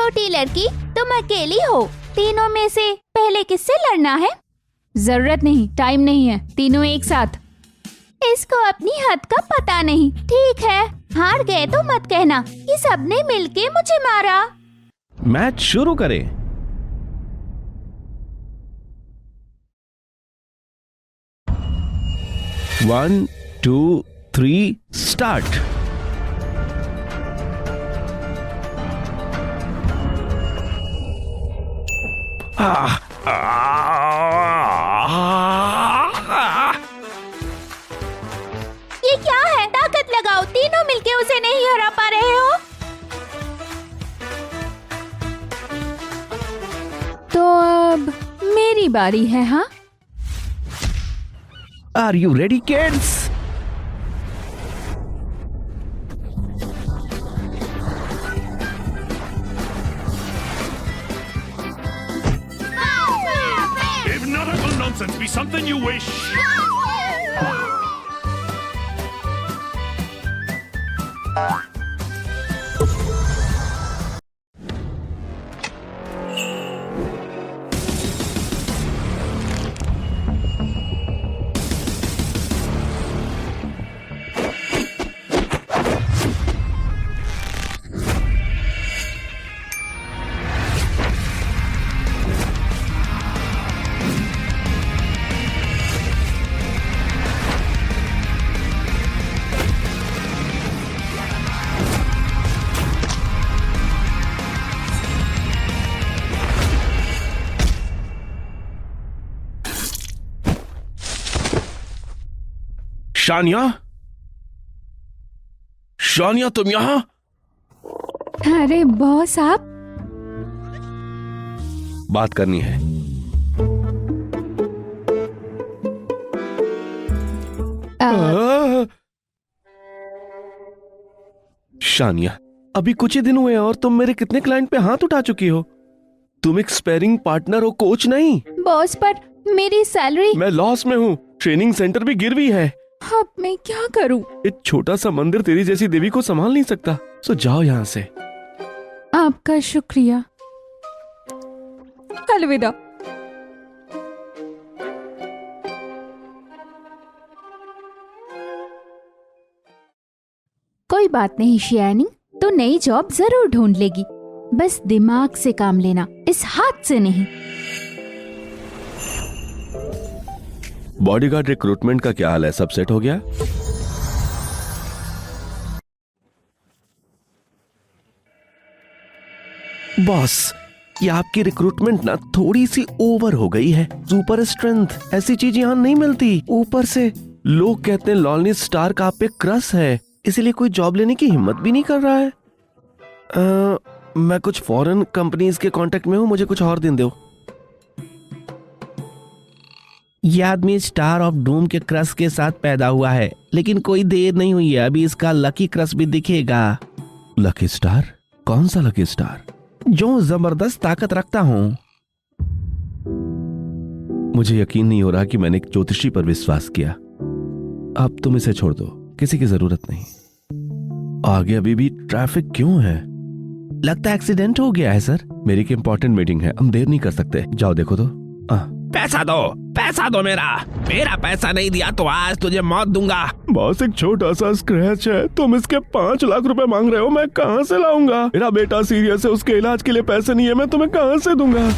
छोटी लड़की, तुम अकेली हो। तीनों में से पहले किससे लड़ना है? जरूरत नहीं, टाइम नहीं है। तीनों एक साथ। इसको अपनी हद का पता नहीं। ठीक है, हार गए तो मत कहना कि सबने मिलके मुझे मारा। मैच शुरू करें। One, two, three, start. ये क्या है? ताकत लगाओ, तीनों मिलके उसे नहीं हरा पा रहे हो। तो अब मेरी बारी है। हाँ, are you ready kids? If nautical nonsense be something you wish. Shania, Shania तुम यहां? अरे बॉस, आप? बात करनी है। शानिया, अभी कुछ ही दिन हुए और तुम मेरे कितने क्लाइंट पे हाथ उठा चुकी हो। तुम एक स्पेरिंग पार्टनर हो, कोच नहीं। बॉस, पर मेरी सैलरी। मैं लॉस में हूँ, ट्रेनिंग सेंटर भी गिरवी है। अब मैं क्या करूं? एक छोटा सा मंदिर तेरी जैसी देवी को संभाल नहीं सकता। सो जाओ यहाँ से। आपका शुक्रिया। अलविदा। कोई बात नहीं शियानी, तो नई जॉब जरूर ढूंढ लेगी। बस दिमाग से काम लेना, इस हाथ से नहीं। बॉडीगार्ड रिक्रूटमेंट का क्या हाल है? सब सेट हो गया? बॉस, ये आपकी रिक्रूटमेंट ना थोड़ी सी ओवर हो गई है। सुपर स्ट्रेंथ ऐसी चीज यहाँ नहीं मिलती। ऊपर से लोग कहते हैं लॉलनी स्टार का आप पे क्रश है, इसीलिए कोई जॉब लेने की हिम्मत भी नहीं कर रहा है। मैं कुछ फॉरेन कंपनीज के कांटेक्ट में हूँ, मुझे कुछ और दिन दो। यह आदमी स्टार ऑफ डूम के क्रश के साथ पैदा हुआ है, लेकिन कोई देर नहीं हुई है, अभी इसका लकी क्रश भी दिखेगा। Lucky star? कौन सा लकी स्टार? जो जबरदस्त ताकत रखता हूं। मुझे यकीन नहीं हो रहा कि मैंने एक ज्योतिषी पर विश्वास किया। अब तुम इसे छोड़ दो, किसी की जरूरत नहीं। आगे अभी भी ट्रैफिक क्यों है? लगता है एक्सीडेंट हो गया है सर। मेरी एक इंपॉर्टेंट मीटिंग है, हम देर नहीं कर सकते। जाओ देखो तो। पैसा दो, पैसा दो। मेरा पैसा नहीं दिया तो आज तुझे मौत दूंगा। बॉस, एक छोटा सा स्क्रैच है, तुम इसके 5 लाख रुपए मांग रहे हो, मैं कहाँ से लाऊंगा? मेरा बेटा सीरियस है, उसके इलाज के लिए पैसे नहीं है, मैं तुम्हें कहाँ से दूंगा?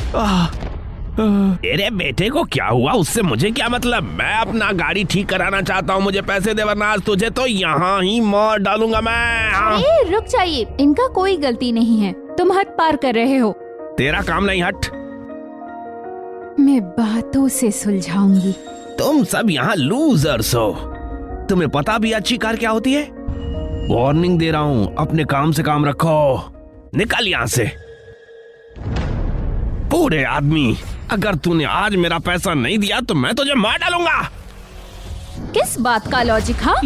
तेरे बेटे को क्या हुआ, उससे मुझे क्या मतलब? मैं अपना गाड़ी ठीक कराना चाहता हूँ, मुझे पैसे दे, वरना आज तुझे तो यहाँ ही मार डालूंगा मैं। रुक जाइए, इनका कोई गलती नहीं है, तुम हद पार कर रहे हो। तेरा काम नहीं, हट। मैं बातों से सुलझाऊंगी। तुम सब यहाँ लूजर्स हो। तुम्हें पता भी अच्छी कार क्या होती है? वार्निंग दे रहा हूँ, अपने काम से काम रखो। निकल यहाँ से। पूरे आदमी, अगर तूने आज मेरा पैसा नहीं दिया तो मैं तुझे मार डालूंगा। किस बात का लॉजिक? हाँ,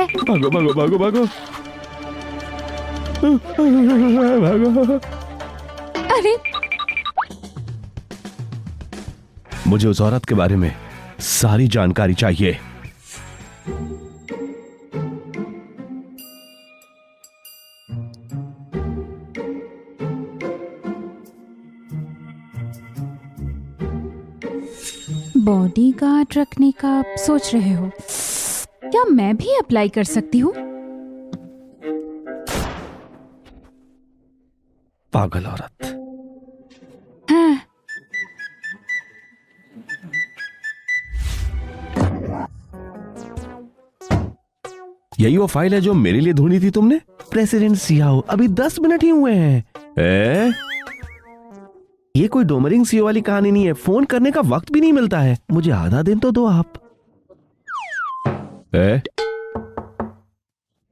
है। भागो भागो भागो भागो भागो। अरे मुझे उस औरत के बारे में सारी जानकारी चाहिए। बॉडीगार्ड रखने का आप सोच रहे हो? क्या मैं भी अप्लाई कर सकती हूँ? पागल औरत। हाँ। यही वो फाइल है जो मेरे लिए ढूंढी थी तुमने? प्रेसिडेंट सियाओ, अभी 10 मिनट ही हुए हैं। ये कोई डोमरिंग सीओ वाली कहानी नहीं है। फोन करने का वक्त भी नहीं मिलता है। मुझे आधा दिन तो दो आप।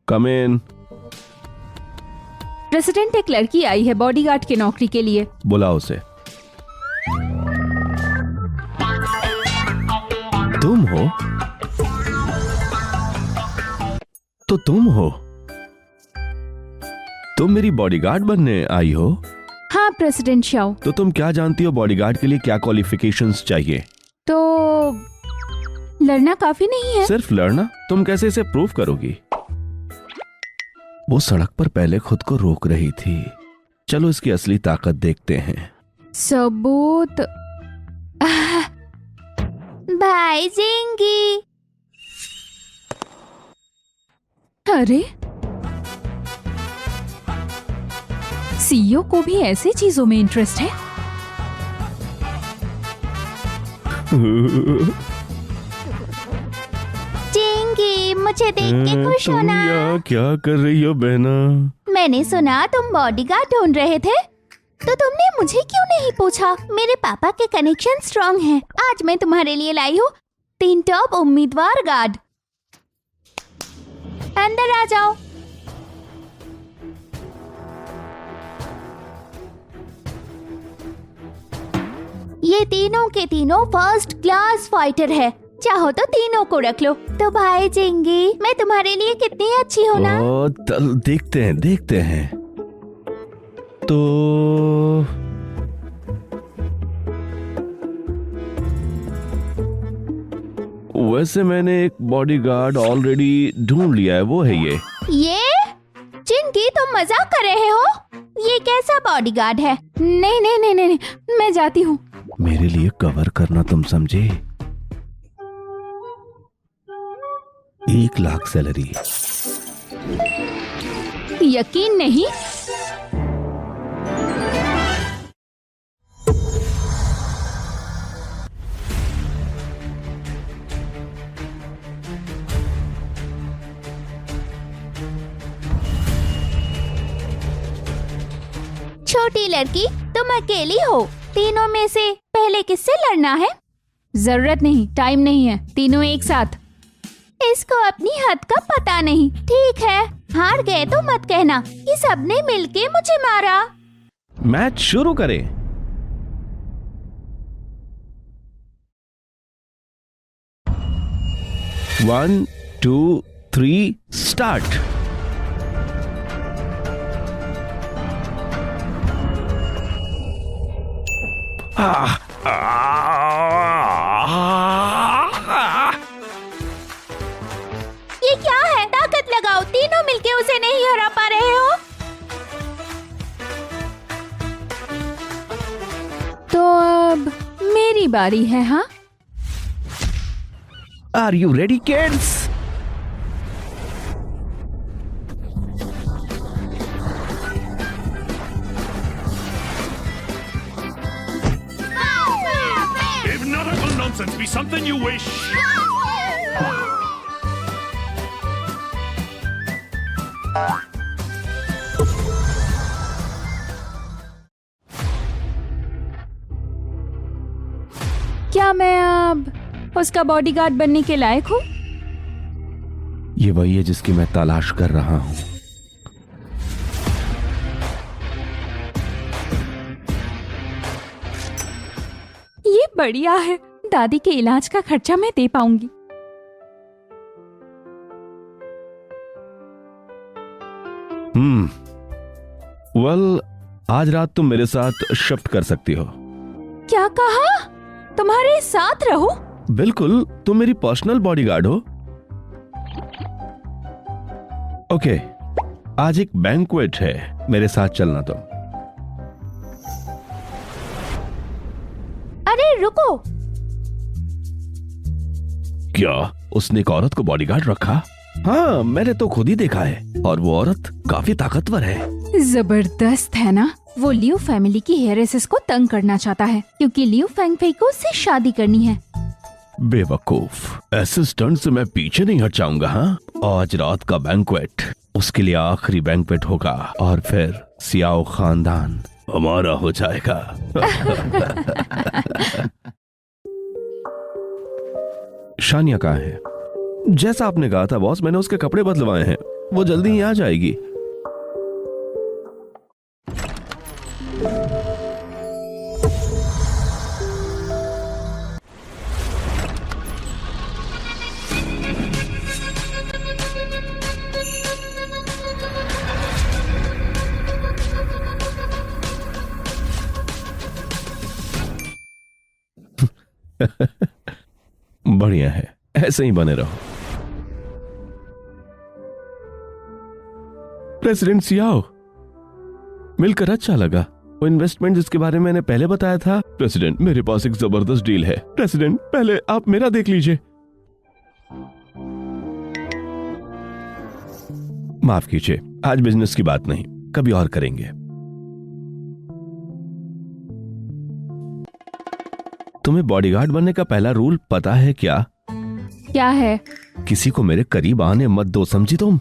कम इन। प्रेसिडेंट, एक लड़की आई है बॉडीगार्ड की नौकरी के लिए। बुलाओ उसे। तुम हो? तो तुम हो? तुम मेरी बॉडीगार्ड बनने आई हो? हाँ प्रेसिडेंट शाओ। तो तुम क्या जानती हो बॉडीगार्ड के लिए क्या क्वालिफिकेशंस चाहिए? तो लड़ना काफी नहीं है। सिर्फ लड़ना? तुम कैसे इसे प्रूव करोगी? वो सड़क पर पहले खुद को रोक रही थी। चलो इसकी असली ताकत देखते हैं। सबूत। भाई जिंगी। अरे सीईओ को भी ऐसी चीजों में इंटरेस्ट है। जिंगी, मुझे देख के खुश तुम होना। यहाँ क्या कर रही हो बहना? मैंने सुना तुम बॉडीगार्ड ढूंढ रहे थे, तो तुमने मुझे क्यों नहीं पूछा? मेरे पापा के कनेक्शन स्ट्रॉन्ग हैं। आज मैं तुम्हारे लिए लाई हूँ 3 टॉप उम्मीदवार गार्ड। अंदर आ जाओ। ये तीनों के तीनों फर्स्ट क्लास फाइटर है। चाहो तो तीनों को रख लो। तो भाई जिंगी, मैं तुम्हारे लिए कितनी अच्छी हूँ ना? देखते हैं। तो वैसे मैंने एक बॉडीगार्ड ऑलरेडी ढूंढ लिया है। वो है ये। जिंगी, तुम मजाक कर रहे हो? ये कैसा बॉडीगार्ड है? नहीं, मैं जाती हूँ। मेरे लिए कवर करना, तुम समझे? 1 लाख सैलरी। यकीन नहीं। छोटी लड़की, तुम अकेली हो। तीनों में से पहले किससे लड़ना है? जरूरत नहीं, टाइम नहीं है। तीनों एक साथ। इसको अपनी हद का पता नहीं। ठीक है, हार गए तो मत कहना कि सबने मिलके मुझे मारा। मैच शुरू करें। One, 2, 3, start. ये क्या है? ताकत लगाओ। तीनों मिलके उसे नहीं हरा पा रहे हो। तो अब मेरी बारी है। हाँ, are you ready kids? If nautical nonsense be something you wish. क्या मैं अब उसका बॉडीगार्ड बनने के लायक हूँ? ये वही है जिसकी मैं तलाश कर रहा हूं। ये बढ़िया है। दादी के इलाज का खर्चा मैं दे पाऊंगी। वेल, आज रात तुम मेरे साथ शिफ्ट कर सकती हो। क्या कहा? तुम्हारे साथ रहूं? बिल्कुल, तुम मेरी पर्सनल बॉडीगार्ड हो। ओके, आज एक बैंक्वेट है, मेरे साथ चलना तुम। अरे रुको, क्या उसने एक औरत को बॉडीगार्ड रखा? हाँ, मैंने तो खुद ही देखा है, और वो औरत काफी ताकतवर है। जबरदस्त है ना। वो लियो फैमिली की हेयरसेस को तंग करना चाहता है क्योंकि लियो फेंगफेई को उससे शादी करनी है। बेवकूफ, ऐसे स्टंट से मैं पीछे नहीं हट जाऊंगा। हाँ, आज रात का बैंक्वेट उसके लिए आखिरी बैंक्वेट होगा, और फिर सियाओ खानदान हमारा हो जाएगा। शानिया कहाँ है? जैसा आपने कहा था बॉस, मैंने उसके कपड़े बदलवाए हैं, वो जल्दी ही आ जाएगी। बढ़िया है, ऐसे ही बने रहो। प्रेसिडेंट सियाओ, मिलकर अच्छा लगा। वो इन्वेस्टमेंट जिसके बारे में मैंने पहले बताया था, प्रेसिडेंट मेरे पास एक जबरदस्त डील है। प्रेसिडेंट पहले आप मेरा देख लीजिए। माफ कीजिए, आज बिजनेस की बात नहीं, कभी और करेंगे। तुम्हें बॉडीगार्ड बनने का पहला रूल पता है क्या? क्या है? किसी को मेरे करीब आने मत दो, समझी तुम?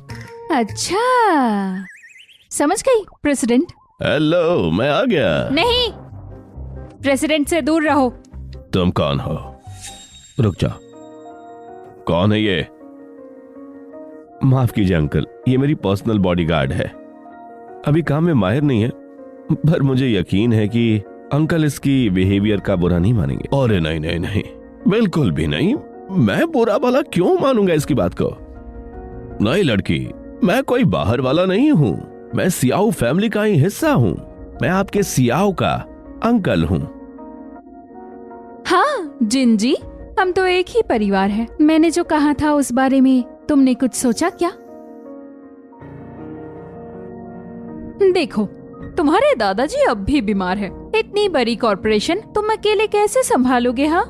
अच्छा, समझ गई प्रेसिडेंट। हेलो, मैं आ गया। नहीं, प्रेसिडेंट से दूर रहो। तुम कौन हो? रुक जाओ, कौन है ये? माफ कीजिए अंकल, ये मेरी पर्सनल बॉडीगार्ड है। अभी काम में माहिर नहीं है, पर मुझे यकीन है कि अंकल इसकी बिहेवियर का बुरा नहीं मानेंगे। अरे नहीं नहीं नहीं, बिल्कुल भी नहीं। मैं बुरा भला क्यों मानूंगा इसकी बात को? नहीं लड़की, मैं कोई बाहर वाला नहीं हूँ, मैं सियाओ फैमिली का ही हिस्सा हूँ। मैं आपके सियाओ का अंकल हूँ। हाँ जिन जी, हम तो एक ही परिवार है। मैंने जो कहा था उस बारे में तुमने कुछ सोचा क्या? देखो, तुम्हारे दादाजी अब भी बीमार है। इतनी बड़ी कॉर्पोरेशन तुम अकेले कैसे संभालोगे? हाँ,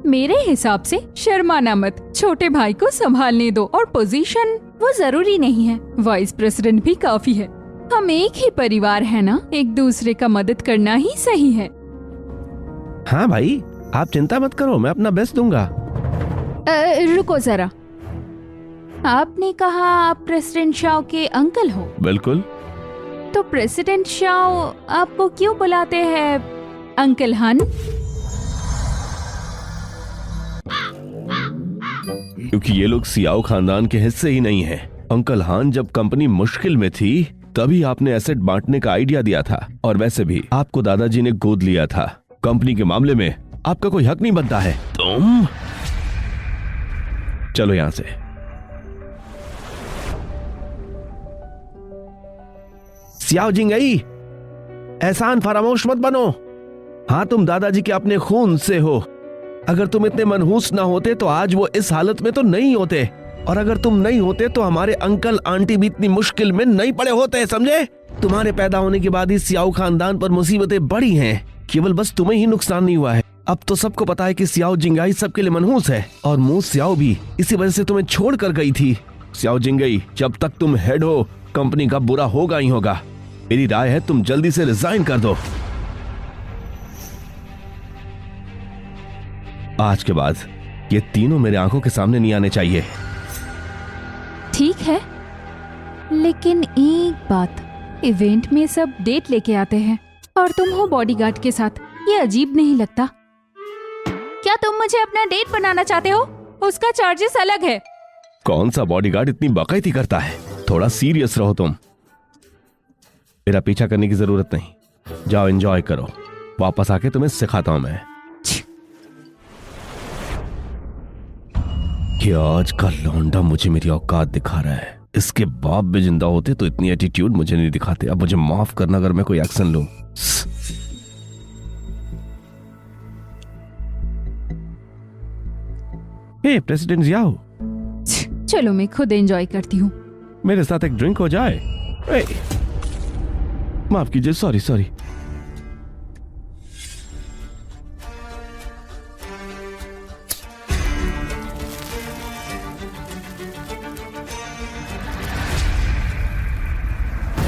मेरे हिसाब से शर्माना मत, छोटे भाई को संभालने दो। और पोजीशन वो जरूरी नहीं है, वाइस प्रेसिडेंट भी काफी है। हम एक ही परिवार है ना, एक दूसरे का मदद करना ही सही है। हाँ भाई, आप चिंता मत करो, मैं अपना बेस्ट दूंगा। रुको जरा, आपने कहा आप प्रेसिडेंट शाओ के अंकल हो? बिल्कुल। तो प्रेसिडेंट शाओ आपको क्यों बुलाते हैं अंकल हान? क्योंकि ये लोग सियाओ खानदान के हिस्से ही नहीं हैं। अंकल हान जब कंपनी मुश्किल में थी तभी आपने एसेट बांटने का आइडिया दिया था, और वैसे भी आपको दादाजी ने गोद लिया था। कंपनी के मामले में आपका कोई हक नहीं बनता है। तुम चलो यहां से। सियाओ जिंगई, एहसान फरामोश मत बनो। हाँ, तुम दादाजी के अपने खून से हो। अगर तुम इतने मनहूस ना होते तो आज वो इस हालत में तो नहीं होते, और अगर तुम नहीं होते तो हमारे अंकल आंटी भी इतनी मुश्किल में नहीं पड़े होते, समझे? तुम्हारे पैदा होने के बाद ही सियाओ खानदान पर मुसीबतें बढ़ी हैं, केवल बस तुम्हें ही नुकसान नहीं हुआ है। अब तो सबको पता है कि सियाओ जिंगाई सबके लिए मनहूस है, और मू सियाओ भी इसी वजह से तुम्हें छोड़ कर गई थी। सियाओ जिंगई, जब तक तुम हेड हो कंपनी का बुरा होगा ही होगा। मेरी राय है तुम जल्दी से रिजाइन कर दो। आज के बाद ये तीनों मेरे आंखों के सामने नहीं आने चाहिए। ठीक है, लेकिन एक बात, इवेंट में सब डेट लेके आते हैं और तुम हो बॉडीगार्ड के साथ, ये अजीब नहीं लगता? क्या तुम मुझे अपना डेट बनाना चाहते हो? उसका चार्जेस अलग है। कौन सा बॉडीगार्ड इतनी बाकायदगी करता है? थोड़ा सीरियस रहो तुम। मेरा पीछा करने की जरूरत नहीं, जाओ एंजॉय करो। वापस आके तुम्हें सिखाता हूं मैं। कि आज का लौंडा मुझे मेरी औकात दिखा रहा है। इसके बाप भी जिंदा होते तो इतनी एटीट्यूड मुझे नहीं दिखाते। अब मुझे माफ करना अगर मैं कोई एक्शन लूं। हे प्रेसिडेंट जियाओ, चलो मैं खुद एंजॉय करती हूँ। मेरे साथ एक ड्रिंक हो जाए। ए, माफ कीजिए, सॉरी सॉरी।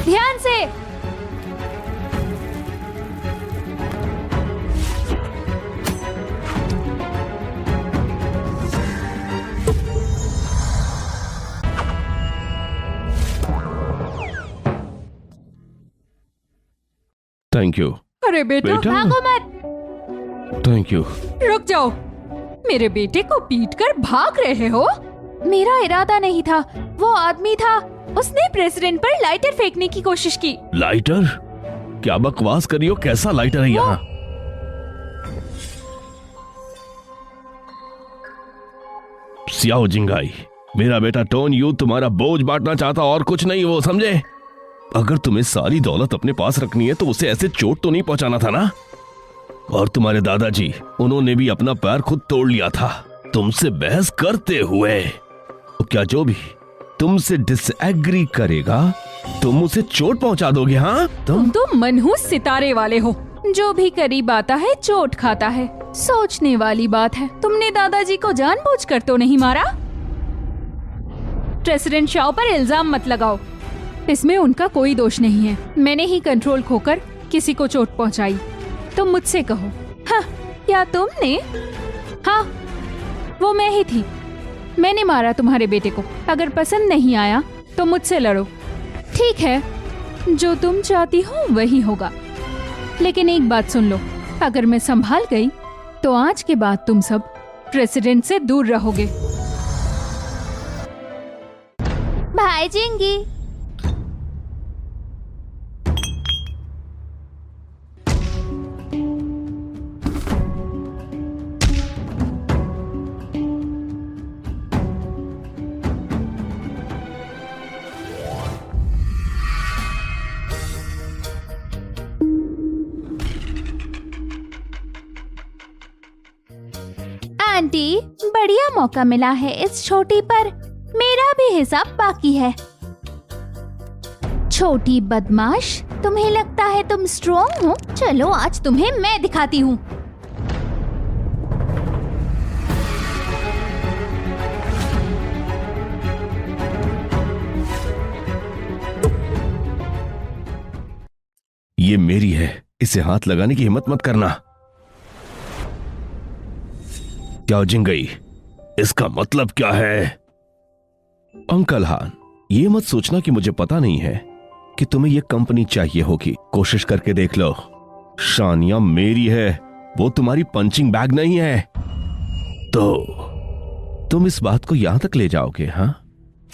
ध्यान से। थैंक यू अरे बेटा, बेटा। भागो मत। Thank you. रुक जाओ। मेरे बेटे को पीटकर भाग रहे हो? मेरा इरादा नहीं था, वो आदमी था, उसने प्रेसिडेंट पर लाइटर फेंकने की कोशिश की। लाइटर? क्या बकवास करी हो? कैसा लाइटर है यहाँ? सियाओ जिंगाई, मेरा बेटा टोन यू तुम्हारा बोझ बांटना चाहता और कुछ नहीं, वो समझे? अगर तुम्हें सारी दौलत अपने पास रखनी है तो उसे ऐसे चोट तो नहीं पहुंचाना था ना। और तुम्हारे दादाजी, उन्होंने भी अपना पैर खुद तोड़ लिया था तुमसे बहस करते हुए। तो क्या जो भी तुमसे डिसएग्री करेगा तुम उसे चोट पहुंचा दोगे? हाँ तुम तो मनहूस सितारे वाले हो। जो भी करीब आता है चोट खाता है। सोचने वाली बात है, तुमने दादाजी को जानबूझकर तो नहीं मारा। प्रेसिडेंट शाओ पर इल्जाम मत लगाओ, इसमें उनका कोई दोष नहीं है। मैंने ही कंट्रोल खोकर किसी को चोट पहुंचाई। तुम मुझसे कहो, हाँ क्या तुमने? हाँ, वो मैं ही थी। मैंने मारा तुम्हारे बेटे को। अगर पसंद नहीं आया तो मुझसे लड़ो, ठीक है? जो तुम चाहती हो वही होगा। लेकिन एक बात सुन लो, अगर मैं संभाल गई तो आज के बाद तुम सब प्रेसिडेंट से दूर रहोगे। भाई जिंगी, आंटी बढ़िया मौका मिला है इस छोटी पर। मेरा भी हिसाब बाकी है। छोटी बदमाश, तुम्हें लगता है तुम स्ट्रॉन्ग हो? चलो आज तुम्हें मैं दिखाती हूँ। ये मेरी है, इसे हाथ लगाने की हिम्मत मत करना। क्या जिंगई, इसका मतलब क्या है? अंकल हान, ये मत सोचना कि मुझे पता नहीं है कि तुम्हें ये कंपनी चाहिए होगी। कोशिश करके देख लो। शानिया मेरी है, वो तुम्हारी पंचिंग बैग नहीं है। तो तुम इस बात को यहां तक ले जाओगे? हाँ,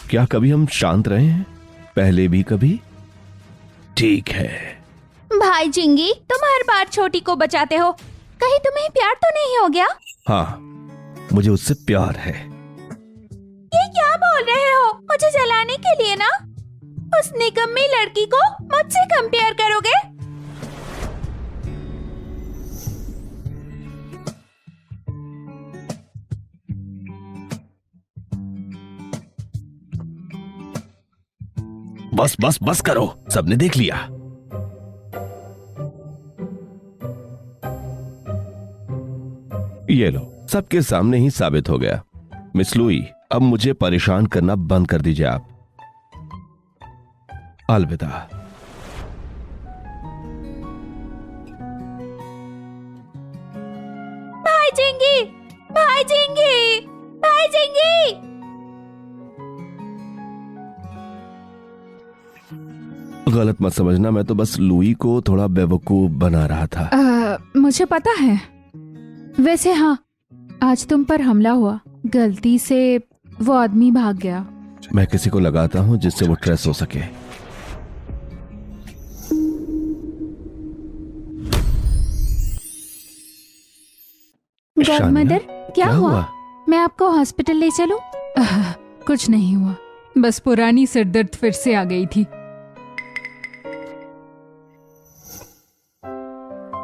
क्या कभी हम शांत रहे हैं पहले भी कभी? ठीक है। भाई जिंगी, तुम हर बार छोटी को बचाते हो। कहीं तुम्हें प्यार तो नहीं हो गया? हाँ, मुझे उससे प्यार है। ये क्या बोल रहे हो? मुझे जलाने के लिए ना? उस निकम्मी लड़की को मुझसे कंपेयर करोगे? बस बस बस करो, सबने देख लिया। ये लो, सबके सामने ही साबित हो गया। मिस लुई, अब मुझे परेशान करना बंद कर दीजिए आप। अलविदा। भाई जिंगी, भाई जिंगी, भाई जिंगी। गलत मत समझना, मैं तो बस लुई को थोड़ा बेवकूफ बना रहा था। मुझे पता है। वैसे हाँ, आज तुम पर हमला हुआ, गलती से वो आदमी भाग गया। मैं किसी को लगाता हूं जिससे वो ट्रेस हो सके। गॉडमदर, क्या हुआ? मैं आपको हॉस्पिटल ले चलूं? कुछ नहीं हुआ, बस पुरानी सिरदर्द फिर से आ गई थी।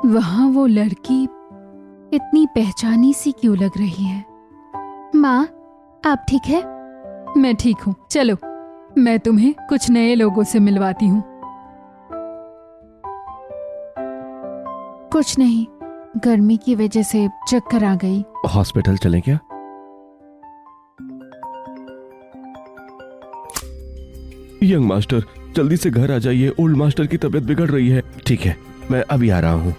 वहां वो लड़की इतनी पहचानी सी क्यों लग रही है? माँ, आप ठीक है? मैं ठीक हूँ। चलो, मैं तुम्हें कुछ नए लोगों से मिलवाती हूँ। कुछ नहीं, गर्मी की वजह से चक्कर आ गई। हॉस्पिटल चलें क्या? यंग मास्टर, जल्दी से घर आ जाइए, ओल्ड मास्टर की तबीयत बिगड़ रही है। ठीक है, मैं अभी आ रहा हूँ।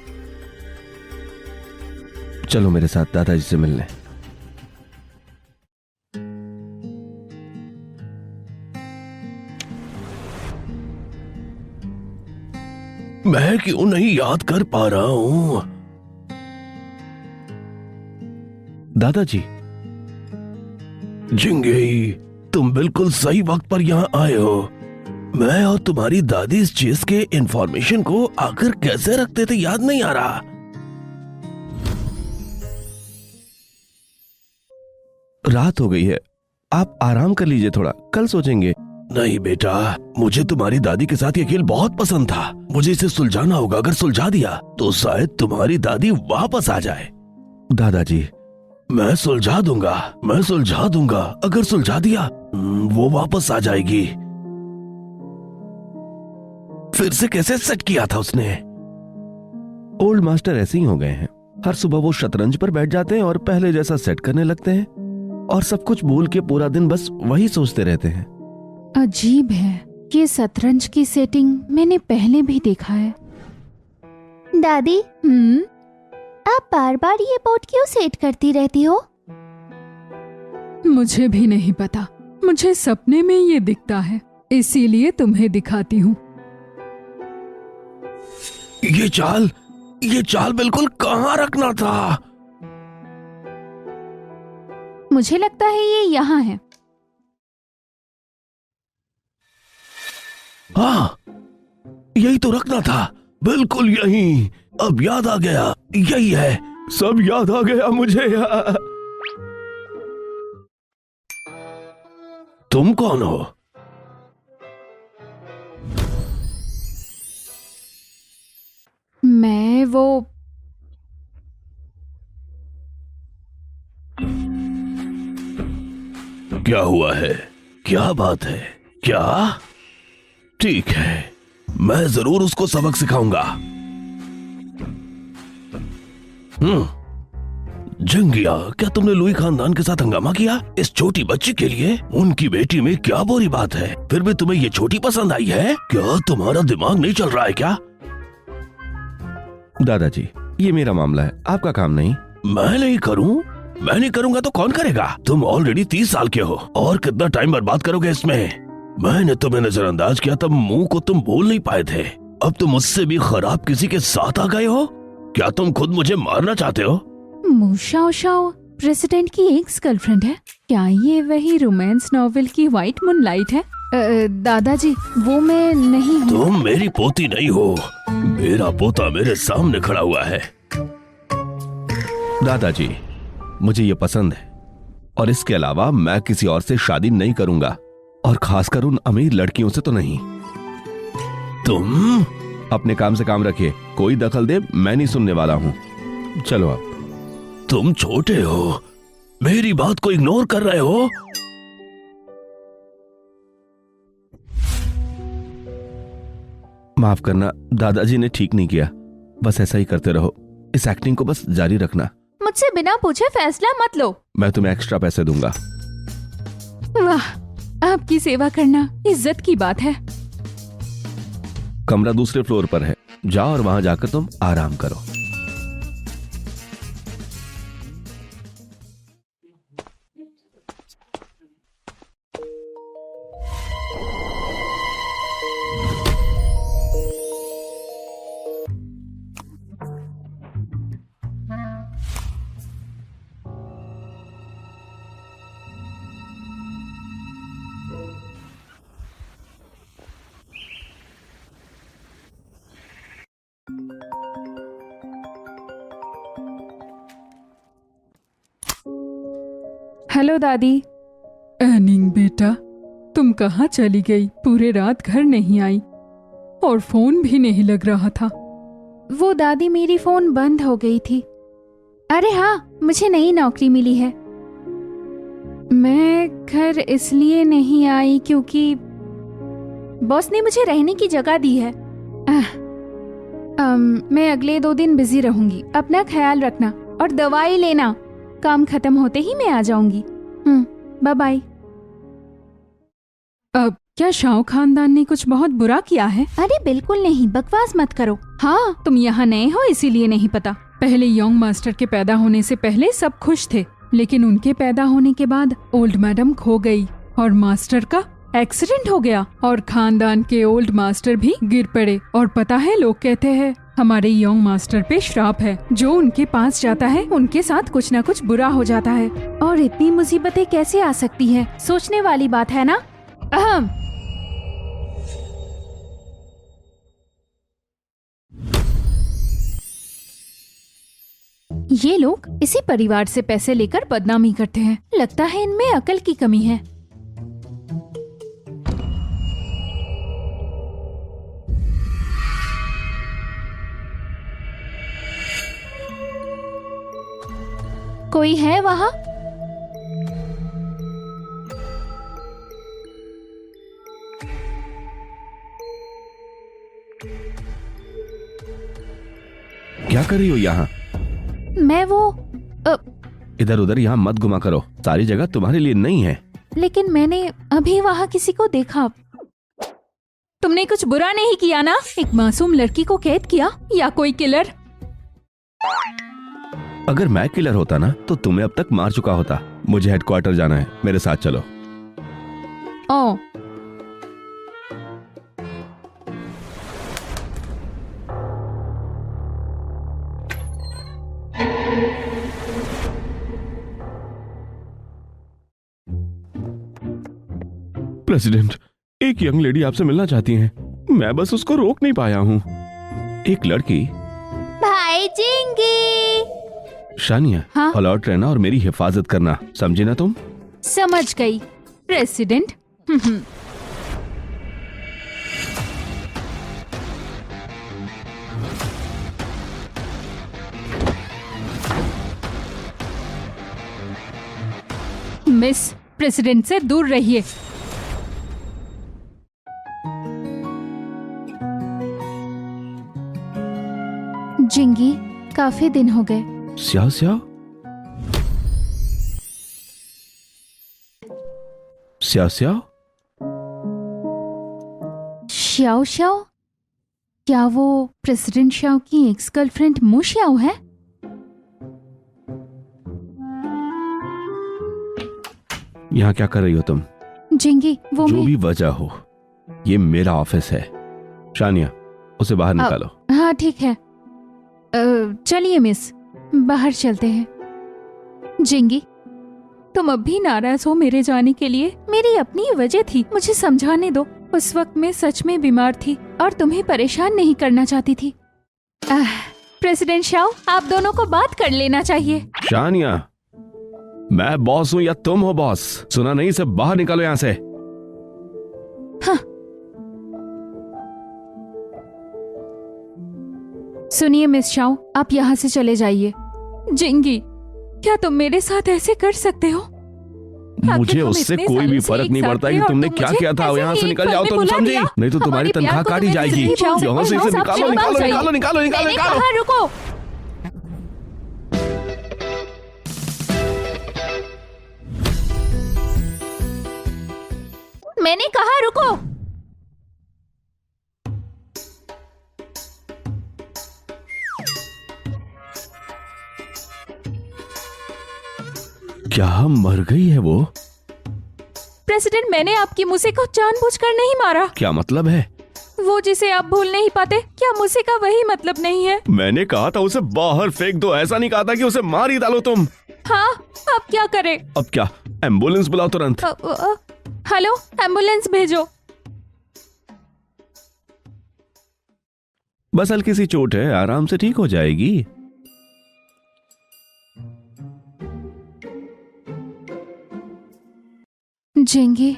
चलो मेरे साथ दादाजी से मिलने। मैं क्यों नहीं याद कर पा रहा हूं? दादाजी। जिंगेई, तुम बिल्कुल सही वक्त पर यहाँ आए हो। मैं और तुम्हारी दादी इस चीज के इंफॉर्मेशन को आखिर कैसे रखते थे याद नहीं आ रहा। रात हो गई है, आप आराम कर लीजिए थोड़ा, कल सोचेंगे। नहीं बेटा, मुझे तुम्हारी दादी के साथ ये खेल बहुत पसंद था। मुझे इसे सुलझाना होगा। अगर सुलझा दिया तो शायद तुम्हारी दादी वापस आ जाए। दादाजी, मैं सुलझा दूंगा। अगर सुलझा दिया वो वापस आ जाएगी। फिर से कैसे सेट किया था उसने? ओल्ड मास्टर ऐसे ही हो गए हैं। हर सुबह वो शतरंज पर बैठ जाते हैं और पहले जैसा सेट करने लगते हैं और सब कुछ भूल के पूरा दिन बस वही सोचते रहते हैं। अजीब है, ये शतरंज की सेटिंग मैंने पहले भी देखा है। दादी, आप बार बार ये बोर्ड क्यों सेट करती रहती हो? मुझे भी नहीं पता, मुझे सपने में ये दिखता है, इसीलिए तुम्हें दिखाती हूँ। ये चाल बिल्कुल कहाँ रखना था? मुझे लगता है ये यहाँ है। हाँ, यही तो रखना था, बिल्कुल यही। अब याद आ गया, यही है, सब याद आ गया मुझे। तुम कौन हो? मैं वो क्या हुआ है? क्या बात है? क्या? ठीक है, मैं जरूर उसको सबक सिखाऊंगा। जंगिया, क्या तुमने लुई खानदान के साथ हंगामा किया? इस छोटी बच्ची के लिए? उनकी बेटी में क्या बुरी बात है? फिर भी तुम्हें ये छोटी पसंद आई है? क्या तुम्हारा दिमाग नहीं चल रहा है क्या? दादाजी, ये मेरा मामला है, आपका काम नहीं। मैं नहीं करूंगा तो कौन करेगा? तुम ऑलरेडी 30 साल के हो और कितना टाइम बर्बाद करोगे इसमें? मैंने तुम्हें नजरअंदाज किया तब मुंह को तुम बोल नहीं पाए थे। अब तुम मुझसे भी खराब किसी के साथ आ गए हो? क्या तुम खुद मुझे मारना चाहते हो? मुशाओ शाओ प्रेसिडेंट की एक्स गर्लफ्रेंड है? क्या ये वही रोमांस नॉवेल की व्हाइट मूनलाइट है? दादाजी, वो मैं नहीं हूँ। तुम मेरी पोती नहीं हो, मेरा पोता मेरे सामने खड़ा हुआ है। दादाजी, मुझे ये पसंद है और इसके अलावा मैं किसी और से शादी नहीं करूंगा, और खासकर उन अमीर लड़कियों से तो नहीं। तुम अपने काम से काम रखिए, कोई दखल दे मैं नहीं सुनने वाला हूं। चलो अब। तुम छोटे हो, मेरी बात को इग्नोर कर रहे हो। माफ करना, दादाजी ने ठीक नहीं किया। बस ऐसा ही करते रहो, इस एक्टिंग को बस जारी रखना। मुझसे बिना पूछे फैसला मत लो। मैं तुम्हें एक्स्ट्रा पैसे दूंगा। वाह, आपकी सेवा करना इज्जत की बात है। कमरा दूसरे फ्लोर पर है, जाओ और वहां जाकर तुम आराम करो। हेलो दादी। एनिंग बेटा, तुम कहाँ चली गई? पूरे रात घर नहीं आई और फोन भी नहीं लग रहा था। वो दादी, मेरी फोन बंद हो गई थी। अरे हाँ, मुझे नई नौकरी मिली है। मैं घर इसलिए नहीं आई क्योंकि बॉस ने मुझे रहने की जगह दी है। मैं अगले 2 दिन बिजी रहूंगी। अपना ख्याल रखना और दवाई लेना। काम खत्म होते ही मैं आ जाऊंगी। Bye bye. अब क्या शाओ खानदान ने कुछ बहुत बुरा किया है? अरे बिल्कुल नहीं, बकवास मत करो। हाँ, तुम यहाँ नए हो इसीलिए नहीं पता। पहले यंग मास्टर के पैदा होने से पहले सब खुश थे, लेकिन उनके पैदा होने के बाद ओल्ड मैडम खो गई और मास्टर का एक्सीडेंट हो गया और खानदान के ओल्ड मास्टर भी गिर पड़े। और पता है, लोग कहते हैं हमारे यंग मास्टर पे श्राप है। जो उनके पास जाता है उनके साथ कुछ न कुछ बुरा हो जाता है। और इतनी मुसीबतें कैसे आ सकती है? सोचने वाली बात है ना। अहम। ये लोग इसी परिवार से पैसे लेकर बदनामी करते हैं। लगता है इनमें अकल की कमी है। कोई है वहाँ? क्या कर रही हो यहाँ? मैं वो इधर उधर यहाँ मत घुमा करो, सारी जगह तुम्हारे लिए नहीं है। लेकिन मैंने अभी वहाँ किसी को देखा। तुमने कुछ बुरा नहीं किया ना? एक मासूम लड़की को कैद किया या कोई किलर? अगर मैं किलर होता ना तो तुम्हें अब तक मार चुका होता। मुझे हेडक्वार्टर जाना है, मेरे साथ चलो। ओ, प्रेसिडेंट, एक यंग लेडी आपसे मिलना चाहती हैं। मैं बस उसको रोक नहीं पाया हूँ। एक लड़की। भाई जिंगी। शानिया, हाँ? अलर्ट रहना और मेरी हिफाजत करना, समझी ना तुम? समझ गई प्रेसिडेंट। मिस, प्रेसिडेंट से दूर रहिए। जिंगी, काफी दिन हो गए। स्याओ स्याओ, स्याओ स्याओ, श्याओ श्याओ? क्या वो प्रेसिडेंट श्याओ की एक्स गर्लफ्रेंड मु श्याओ है? यहाँ क्या कर रही हो तुम? जिंगी, वो जो मैं। भी वजह हो, ये मेरा ऑफिस है। शानिया, उसे बाहर निकालो। हाँ ठीक है। चलिए मिस, बाहर चलते हैं। जिंगी, तुम अब भी नाराज हो मेरे जाने के लिए? मेरी अपनी वजह थी, मुझे समझाने दो। उस वक्त मैं सच में बीमार थी और तुम्हें परेशान नहीं करना चाहती थी। प्रेसिडेंट शाओ, आप दोनों को बात कर लेना चाहिए। शानिया, मैं बॉस हूँ या तुम हो बॉस? सुना नहीं? से बाहर निकालो यहाँ से। हाँ। सुनिए मिस शाओ, आप यहाँ से चले जाइए। जिंगी, क्या तुम मेरे साथ ऐसे कर सकते हो? मुझे हम उससे इतने कोई भी सालों से फर्क एक नहीं साथ पड़ता थे कि और तुमने तुम क्या मुझे किया था। ऐसे यहाँ से एक निकल पल जाओ, में तुम बुला समझी? दिया। नहीं तो तुम्हारी हमारे तनख्वाह प्यार को काटी तुम्हें जाएगी। नहीं जाओ। यहाँ से इसे बस आप निकालो, चुप निकालो, हो जाइए। निकालो, निकालो, निकालो, मैंने निकालो। कहा रुको। मैंने कहा रुको। क्या मर गई है वो? प्रेसिडेंट, मैंने आपकी मुझसे को जानबूझकर नहीं मारा। क्या मतलब है? वो जिसे आप भूल नहीं पाते, क्या मुझसे का वही मतलब नहीं है? मैंने कहा था उसे बाहर फेंक दो, ऐसा नहीं कहा था कि उसे मार ही डालो तुम। हाँ, अब क्या करें? अब क्या? एम्बुलेंस बुलाओ तुरंत। हेलो, एम्बुलेंस भेजो। बस हल्की सी चोट है, आराम से ठीक हो जाएगी। जिंगी,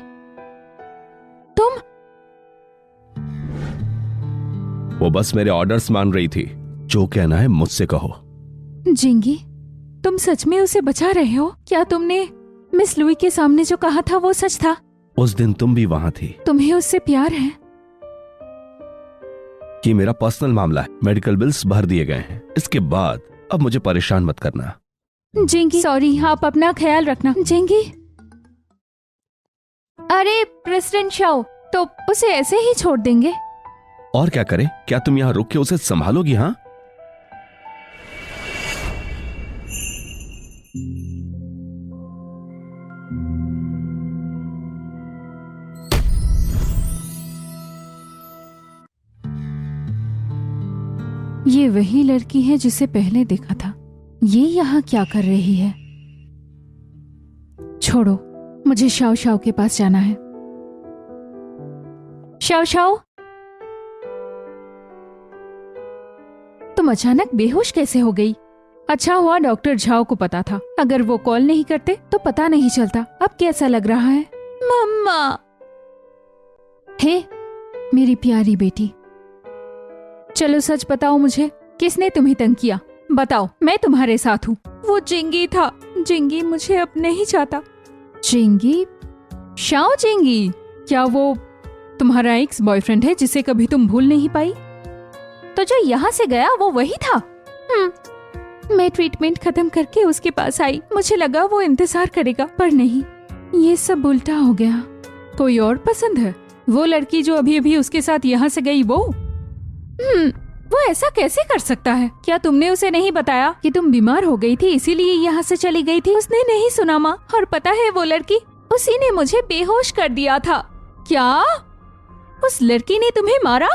वो बस मेरे ऑर्डर्स मान रही थी। जो कहना है मुझसे कहो। जिंगी, तुम सच में उसे बचा रहे हो? क्या तुमने मिस लुई के सामने जो कहा था वो सच था? उस दिन तुम भी वहां थी। तुम्हें उससे प्यार है? ये मेरा पर्सनल मामला है। मेडिकल बिल्स भर दिए गए हैं। इसके बाद अब मुझे परेशान मत करना। जिंगी, सॉरी, आप अपना ख्याल रखना। जिंगी, अरे प्रेसिडेंट शाओ तो उसे ऐसे ही छोड़ देंगे? और क्या करें? क्या तुम यहां रुक के उसे संभालोगी? हाँ, ये वही लड़की है जिसे पहले देखा था। ये यहाँ क्या कर रही है? छोड़ो, मुझे शाओ शाओ के पास जाना है। शाओ शाओ, तुम अचानक बेहोश कैसे हो गई? अच्छा हुआ डॉक्टर झाओ को पता था। अगर वो कॉल नहीं करते तो पता नहीं चलता। अब कैसा लग रहा है? मम्मा। हे मेरी प्यारी बेटी, चलो सच बताओ मुझे, किसने तुम्हें तंग किया? बताओ, मैं तुम्हारे साथ हूँ। वो जिंगी था। जिंगी मुझे अब नहीं चाहता। जिंगी? शाओ जिंगी? क्या वो तुम्हारा एक्स बॉयफ्रेंड है जिसे कभी तुम भूल नहीं पाई? तो जो यहाँ से गया वो वही था? मैं ट्रीटमेंट खत्म करके उसके पास आई। मुझे लगा वो इंतजार करेगा, पर नहीं, ये सब उल्टा हो गया। कोई और पसंद है? वो लड़की जो अभी अभी उसके साथ यहाँ से गई, वो? वो ऐसा कैसे कर सकता है? क्या तुमने उसे नहीं बताया कि तुम बीमार हो गई थी इसीलिए यहाँ से चली गई थी? उसने नहीं सुना माँ। और पता है वो लड़की, उसी ने मुझे बेहोश कर दिया था। क्या उस लड़की ने तुम्हें मारा?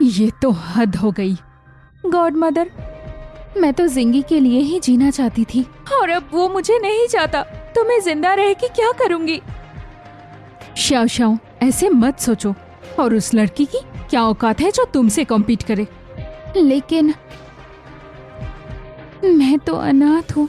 ये तो हद हो गई। गॉड मदर, मैं तो जिंगी के लिए ही जीना चाहती थी और अब वो मुझे नहीं चाहता। तो मैं जिंदा रह के क्या करूंगी? शाओ शाओ, ऐसे मत सोचो। और उस लड़की की क्या औकात है जो तुमसे कॉम्पीट करे? लेकिन मैं तो अनाथ हूँ।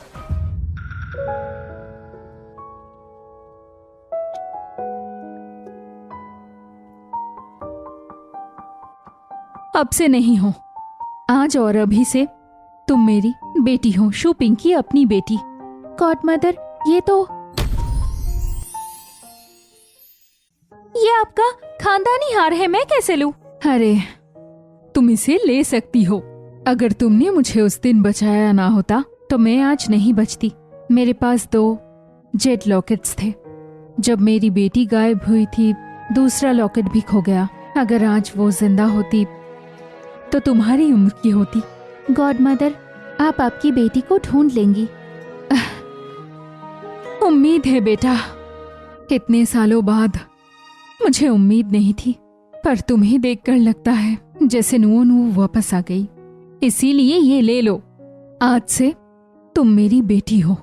अब से नहीं हो। आज और अभी से तुम मेरी बेटी हो। शू पिंकी अपनी बेटी। गॉड मदर, ये आपका खानदानी हार है, मैं कैसे लूं? अरे तुम इसे ले सकती हो। अगर तुमने मुझे उस दिन बचाया ना होता तो मैं आज नहीं बचती। मेरे पास 2 जेड लॉकेट्स थे। जब मेरी बेटी गायब हुई थी, दूसरा लॉकेट भी खो गया। अगर आज वो जिंदा होती तो तुम्हारी उम्र की होती। गॉड मदर, आप आपकी बेटी को ढूंढ लेंगी। उम्मीद है बेटा। इतने सालों बाद मुझे उम्मीद नहीं थी, पर तुम्हें देखकर लगता है जैसे नुओ वापस आ गई। इसीलिए ये ले लो। आज से तुम मेरी बेटी हो।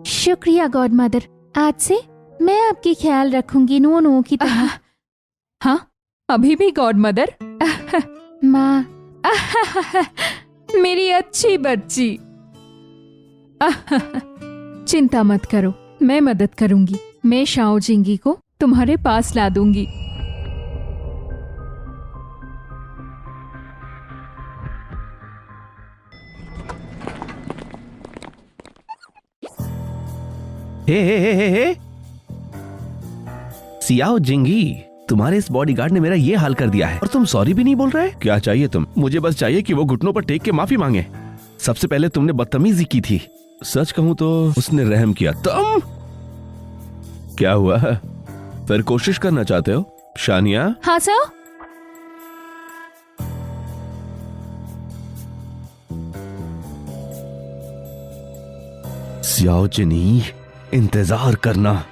शुक्रिया गॉड मदर। आज से मैं आपकी ख्याल रखूंगी नुओ की तरह। हाँ, अभी भी गॉड मदर? माँ। मेरी अच्छी बच्ची। चिंता मत करो, मैं मदद करूंगी। मैं शाओ जिंगी को तुम्हारे पास ला दूंगी। हे। सियाओ जिंगी, तुम्हारे इस बॉडीगार्ड ने मेरा ये हाल कर दिया है और तुम सॉरी भी नहीं बोल रहे? क्या चाहिए तुम? मुझे बस चाहिए कि वो घुटनों पर टेक के माफी मांगे। सबसे पहले तुमने बदतमीजी की थी। सच कहूं तो उसने रहम किया। तुम क्या हुआ? फिर कोशिश करना चाहते हो शानिया? हाँ सर। सियाओ जिनी, इंतजार करना,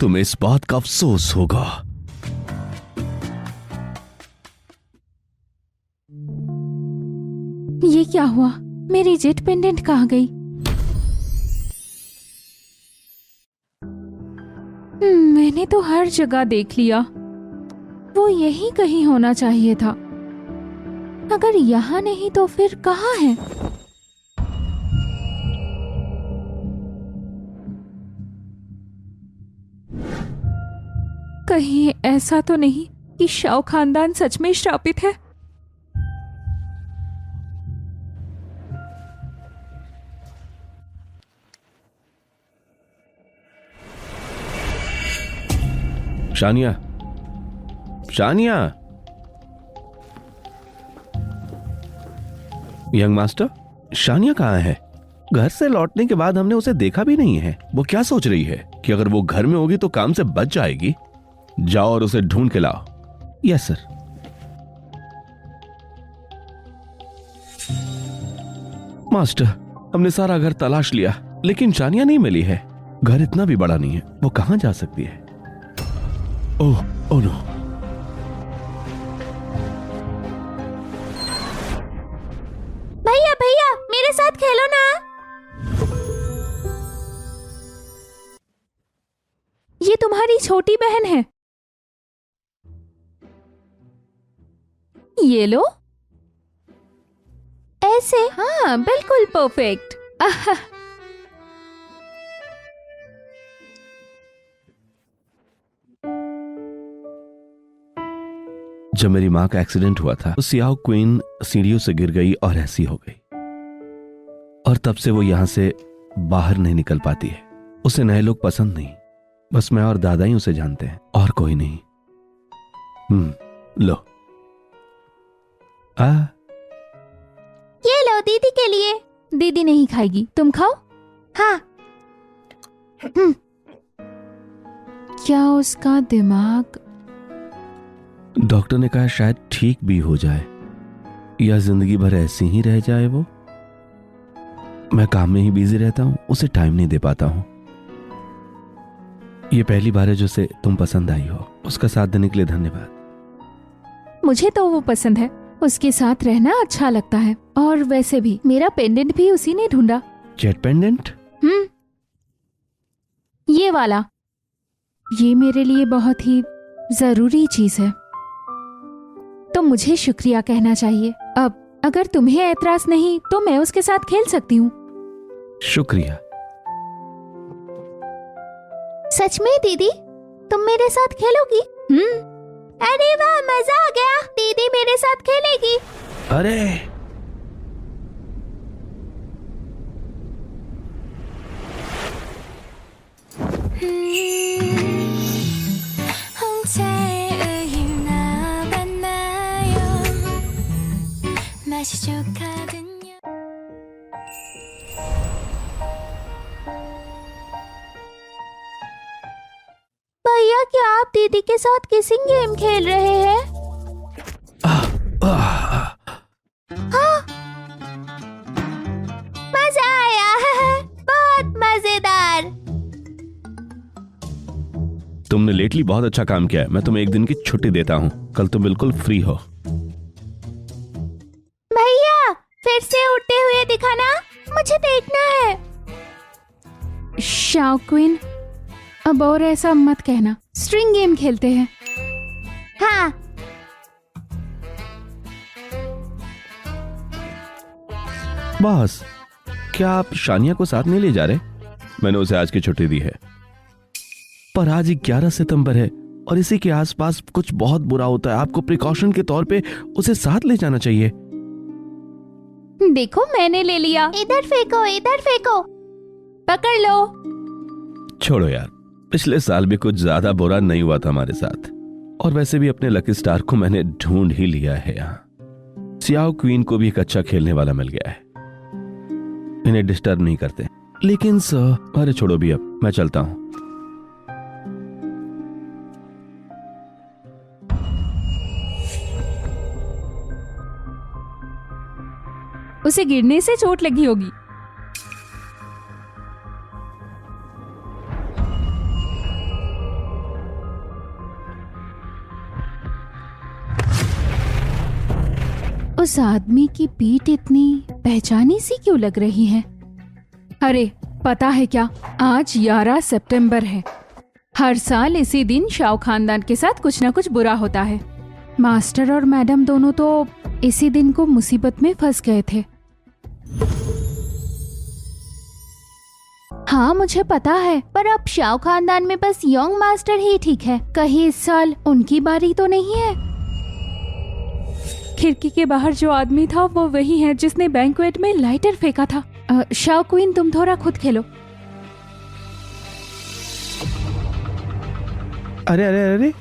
तुम्हें इस बात का अफसोस होगा। ये क्या हुआ? मेरी जेट पेंडेंट कहाँ गई? मैंने तो हर जगह देख लिया। वो यहीं कहीं होना चाहिए था। अगर यहाँ नहीं तो फिर कहाँ है? कहीं ऐसा तो नहीं कि शाओ खानदान सच में श्रापित है। Shania, Shania. Young master, Shania कहाँ है? घर से लौटने के बाद हमने उसे देखा भी नहीं है। वो क्या सोच रही है कि अगर वो घर में होगी तो काम से बच जाएगी? जाओ और उसे ढूंढ के लाओ। Yes sir. मास्टर, हमने सारा घर तलाश लिया लेकिन शानिया नहीं मिली है। घर इतना भी बड़ा नहीं है, वो कहां जा सकती है? ओह, ओह नो। भैया भैया, मेरे साथ खेलो ना। ये तुम्हारी छोटी बहन है। ये लो। ऐसे? हाँ, बिल्कुल परफेक्ट। जब मेरी माँ का एक्सीडेंट हुआ था तो सियाओ क्वीन सीढ़ियों से गिर गई और ऐसी हो गई, और तब से वो यहां से बाहर नहीं निकल पाती है। उसे नए लोग पसंद नहीं, बस मैं और दादा ही उसे जानते हैं और कोई नहीं। लो। ये लो दीदी के लिए। दीदी नहीं खाएगी, तुम खाओ। हाँ। क्या उसका दिमाग? डॉक्टर ने कहा शायद ठीक भी हो जाए या जिंदगी भर ऐसी ही रह जाए। वो, मैं काम में ही बिजी रहता हूं, उसे टाइम नहीं दे पाता हूं। ये पहली बार है जो उसे तुम पसंद आई हो। उसका साथ देने के लिए धन्यवाद। मुझे तो वो पसंद है, उसके साथ रहना अच्छा लगता है। और वैसे भी मेरा पेंडेंट भी उसी ने ढूंढा। Jet pendant? ये वाला। ये मेरे लिए बहुत ही जरूरी चीज है, तो मुझे शुक्रिया कहना चाहिए। अब अगर तुम्हें ऐतराज नहीं तो मैं उसके साथ खेल सकती हूँ। शुक्रिया। सच में दीदी, तुम मेरे साथ खेलोगी? अरे वाह, मजा आ गया। दीदी मेरे साथ खेलेगी। अरे भैया, क्या आप दीदी के साथ किसिंग गेम खेल रहे हैं? हाँ, मजा आया। बहुत मजेदार। तुमने लेटली बहुत अच्छा काम किया है। मैं तुम्हें एक दिन की छुट्टी देता हूँ, कल तुम बिल्कुल फ्री हो। भैया, फिर से उड़ते हुए दिखाना, मुझे देखना है। शाओ क्वीन, अब और ऐसा मत कहना। स्ट्रिंग गेम खेलते हैं। हाँ। बॉस, क्या आप शानिया को साथ नहीं ले जा रहे? मैंने उसे आज की छुट्टी दी है, पर आज 11 सितंबर है और इसी के आसपास कुछ बहुत बुरा होता है। आपको प्रिकॉशन के तौर पे उसे साथ ले जाना चाहिए। देखो, मैंने ले लिया। इधर फेंको, इधर फेंको। पकड़ लो। छोड़ो यार, पिछले साल भी कुछ ज्यादा बुरा नहीं हुआ था हमारे साथ। और वैसे भी अपने लकी स्टार को मैंने ढूंढ ही लिया है। यहाँ सियाओ क्वीन को भी एक अच्छा खेलने वाला मिल गया है। इन्हें डिस्टर्ब नहीं करते। लेकिन सर, अरे छोड़ो भी, अब मैं चलता हूं। उसे गिरने से चोट लगी होगी। उस आदमी की पीठ इतनी पहचानी सी क्यों लग रही है? अरे पता है क्या, आज 11 सितंबर है। हर साल इसी दिन शाओ खानदान के साथ कुछ ना कुछ बुरा होता है। मास्टर और मैडम दोनों तो इसी दिन को मुसीबत में फंस गए थे। हाँ मुझे पता है, पर अब शाओ खानदान में बस यंग मास्टर ही ठीक है। कहीं इस साल उनकी बारी तो नहीं है? खिड़की के बाहर जो आदमी था वो वही है जिसने बैंक्वेट में लाइटर फेंका था। शाओ क्वीन, तुम थोड़ा खुद खेलो। अरे अरे अरे,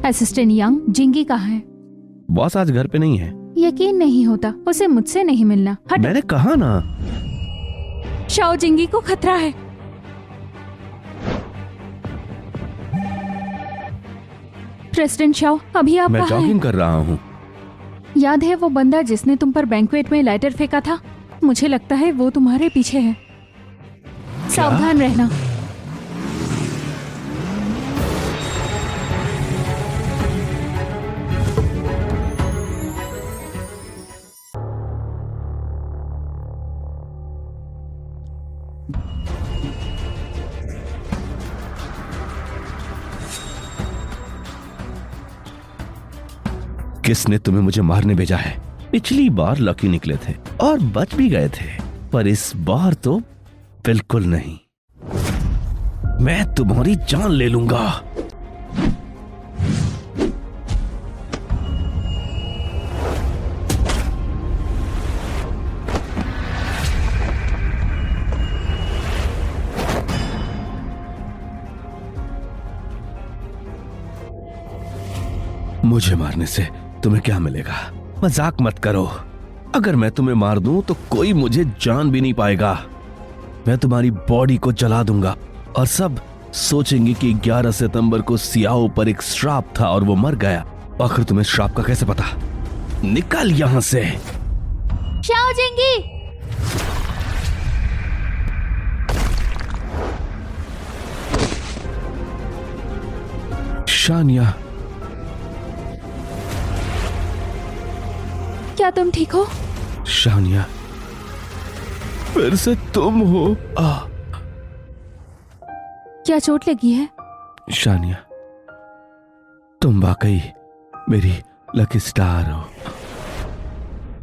असिस्टेंट यंग, जिंगी कहाँ है? बॉस आज घर पे नहीं है। यकीन नहीं होता, उसे मुझसे नहीं मिलना। हट। मैंने कहा ना। शाओ, जिंगी को खतरा है। प्रेसिडेंट शाओ, अभी आप मैं कहाँ हैं? जॉगिंग कर रहा हूँ। याद है वो बंदा जिसने तुम पर बैंक्वेट में लाइटर फेंका था? मुझे लगता है वो तुम्हारे पीछे है। सावधान रहना। किसने तुम्हें मुझे मारने भेजा है? पिछली बार लकी निकले थे और बच भी गए थे, पर इस बार तो बिल्कुल नहीं। मैं तुम्हारी जान ले लूंगा। मुझे मारने से तुम्हें क्या मिलेगा? मजाक मत करो। अगर मैं तुम्हें मार दूं तो कोई मुझे जान भी नहीं पाएगा। मैं तुम्हारी बॉडी को जला दूंगा और सब सोचेंगे कि 11 सितंबर को सियाओ पर एक श्राप था और वो मर गया। आखिर तुम्हें श्राप का कैसे पता? निकल यहां से। शाओ जिंगी, शानिया, क्या तुम ठीक हो? शानिया, फिर से तुम हो? क्या चोट लगी है? शानिया, तुम वाकई मेरी लकी स्टार हो।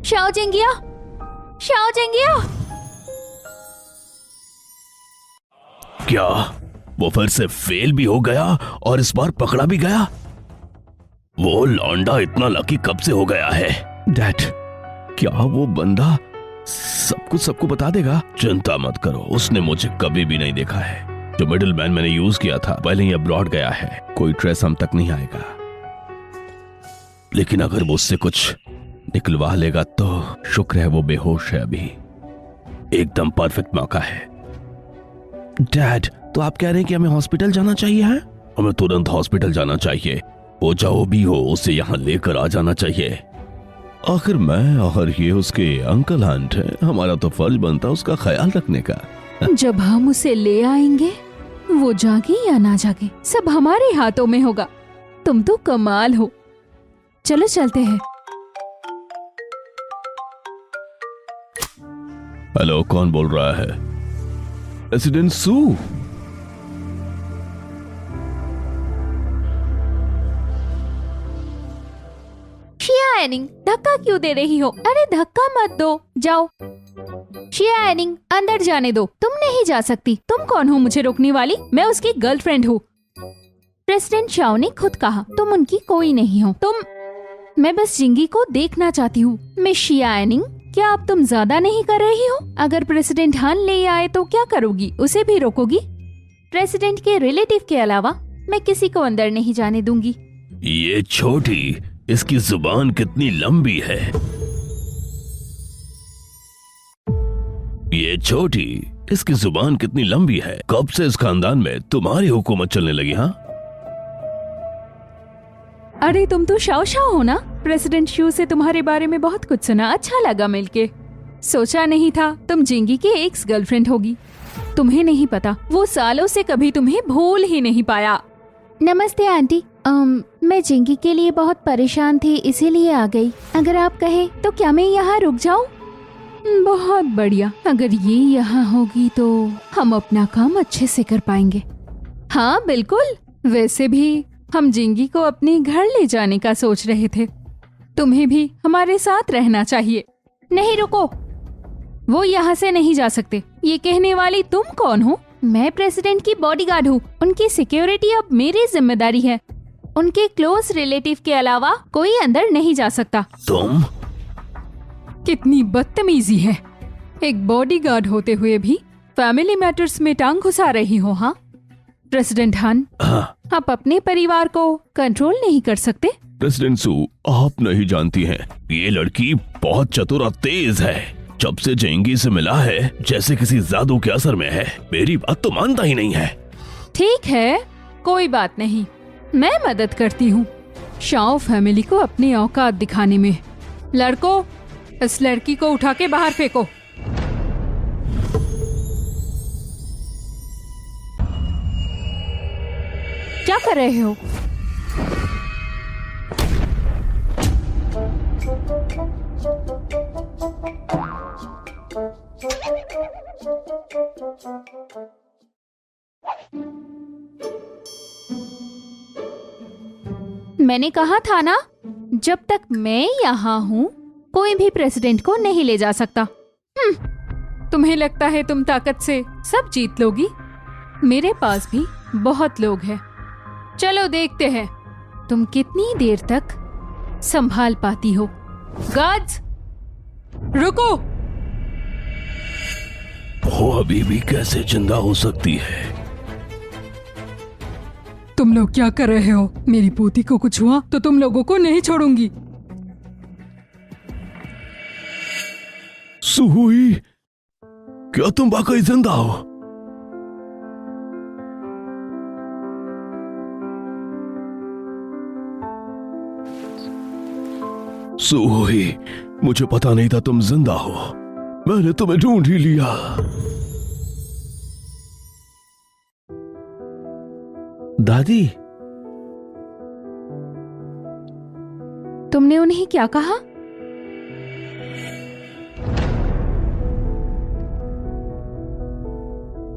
Xiao Jingya, Xiao Jingya. क्या वो फिर से फेल भी हो गया और इस बार पकड़ा भी गया? वो लौंडा इतना लकी कब से हो गया है? डैड, क्या वो बंदा सब कुछ सबको बता देगा? चिंता मत करो, उसने मुझे कभी भी नहीं देखा है। जो मिडिल मैन मैंने यूज किया था पहले ही अब्रॉड गया है, कोई ट्रेस हम तक नहीं आएगा। लेकिन अगर वो उससे कुछ निकलवा लेगा तो शुक्र है वो बेहोश है अभी। एकदम परफेक्ट मौका है। डैड, तो आप कह रहे हैं कि हमें हॉस्पिटल जाना चाहिए? है, हमें तुरंत हॉस्पिटल जाना चाहिए। वो जो भी हो उसे यहाँ लेकर आ जाना चाहिए। आखिर मैं और ये उसके अंकल आंट है, हमारा तो फर्ज बनता उसका ख्याल रखने का। जब हम उसे ले आएंगे, वो जागे या ना जागे सब हमारे हाथों में होगा। तुम तो कमाल हो। चलो चलते हैं। हेलो, कौन बोल रहा है? प्रेसिडेंट सू। शिया एनिंग, धक्का क्यों दे रही हो? अरे धक्का मत दो, जाओ। शिया एनिंग, अंदर जाने दो। तुम नहीं जा सकती। तुम कौन हो मुझे रोकने वाली? मैं उसकी गर्लफ्रेंड हूँ। प्रेसिडेंट शाओ ने खुद कहा तुम उनकी कोई नहीं हो। मैं बस जिंगी को देखना चाहती हूँ। मिस शिया एनिंग, क्या अब तुम ज्यादा नहीं कर रही हो? अगर प्रेसिडेंट हान ले आए तो क्या करोगी? उसे भी रोकोगी? प्रेसिडेंट के रिलेटिव के अलावा मैं किसी को अंदर नहीं जाने दूंगी। ये छोटी, इसकी जुबान कितनी लंबी है। ये छोटी, इसकी जुबान कितनी लंबी है। कब से इस खानदान में तुम्हारी हुकूमत चलने लगी? हाँ, अरे तुम तो शाओ शाओ हो ना? प्रेसिडेंट शू से तुम्हारे बारे में बहुत कुछ सुना, अच्छा लगा मिलके। सोचा नहीं था तुम जिंगी की एक्स गर्लफ्रेंड होगी। तुम्हें नहीं पता, वो सालों से कभी तुम्हें भूल ही नहीं पाया। नमस्ते आंटी। मैं जिंगी के लिए बहुत परेशान थी, इसीलिए आ गई। अगर आप कहे तो क्या मैं यहाँ रुक जाऊँ? बहुत बढ़िया। अगर ये यहाँ होगी तो हम अपना काम अच्छे से कर पाएंगे। हाँ बिल्कुल। वैसे भी हम जिंगी को अपने घर ले जाने का सोच रहे थे। तुम्हें भी हमारे साथ रहना चाहिए। नहीं रुको। वो यहाँ से नहीं जा सकते। ये कहने वाली तुम कौन हो? मैं प्रेसिडेंट की बॉडीगार्ड हूँ। उनकी सिक्योरिटी अब मेरी जिम्मेदारी है। उनके क्लोज रिलेटिव के अलावा कोई अंदर नहीं जा सकता। तुम? कितनी बदतमीजी है। एक बॉडीगार्ड होते हुए भी फैमिली मैटर्स में टांग घुसा रही हो। हाँ प्रेसिडेंट हान, हाँ आप अपने परिवार को कंट्रोल नहीं कर सकते? प्रेसिडेंट सू, आप नहीं जानती हैं, ये लड़की बहुत चतुर और तेज है। जब से जेंगी से मिला है जैसे किसी जादू के असर में है। मेरी बात तो मानता ही नहीं है। ठीक है, कोई बात नहीं, मैं मदद करती हूँ शाओ फैमिली को अपनी औकात दिखाने में। लड़कों, इस लड़की को उठा के बाहर फेंको। क्या कर रहे हो? मैंने कहा था ना, जब तक मैं यहाँ हूँ कोई भी प्रेसिडेंट को नहीं ले जा सकता। तुम्हें लगता है तुम ताकत से सब जीत लोगी? मेरे पास भी बहुत लोग हैं। चलो देखते हैं तुम कितनी देर तक संभाल पाती हो। गार्ड्स, रुको। वो अभी भी कैसे जिंदा हो सकती है? तुम लोग क्या कर रहे हो? मेरी पोती को कुछ हुआ तो तुम लोगों को नहीं छोड़ूंगी। सुहुई, क्या तुम वाकई जिंदा हो? सुहुई, मुझे पता नहीं था तुम जिंदा हो। मैंने तुम्हें ढूंढ ही लिया। दादी, तुमने उन्हें क्या कहा?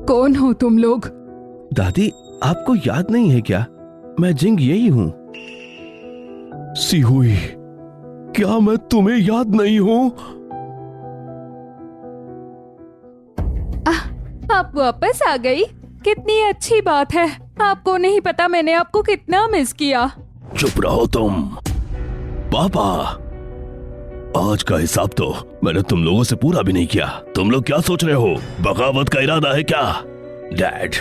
कौन हो तुम लोग? दादी, आपको याद नहीं है क्या? मैं जिंग यही हूं। सीहुई, क्या मैं तुम्हें याद नहीं हूं? आप वापस आ गई, कितनी अच्छी बात है। आपको नहीं पता मैंने आपको कितना मिस किया। चुप रहो तुम। पापा, आज का हिसाब तो मैंने तुम लोगों से पूरा भी नहीं किया। तुम लोग क्या सोच रहे हो? बगावत का इरादा है क्या? डैड,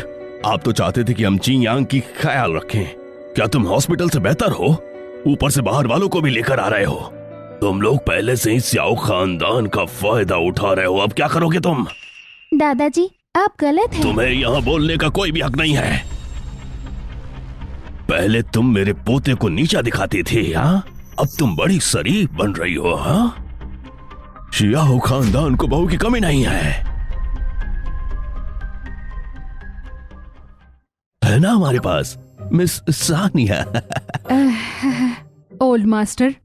आप तो चाहते थे कि हम चीन यांग की ख्याल रखें। क्या तुम हॉस्पिटल से बेहतर हो? ऊपर से बाहर वालों को भी लेकर आ रहे हो। तुम लोग पहले से ही स्याओ खानदान का फायदा उठा रहे हो। अब क्या करोगे तुम? दादाजी, आप गलत हैं। तुम्हें यहाँ बोलने का कोई भी हक नहीं है। पहले तुम मेरे पोते को नीचा दिखाती थी, हाँ? अब तुम बड़ी शरीफ बन रही हो, हाँ? शियाओ खानदान को बहू की कमी नहीं है ना हमारे पास, मिस सानिया। ओल्ड मास्टर,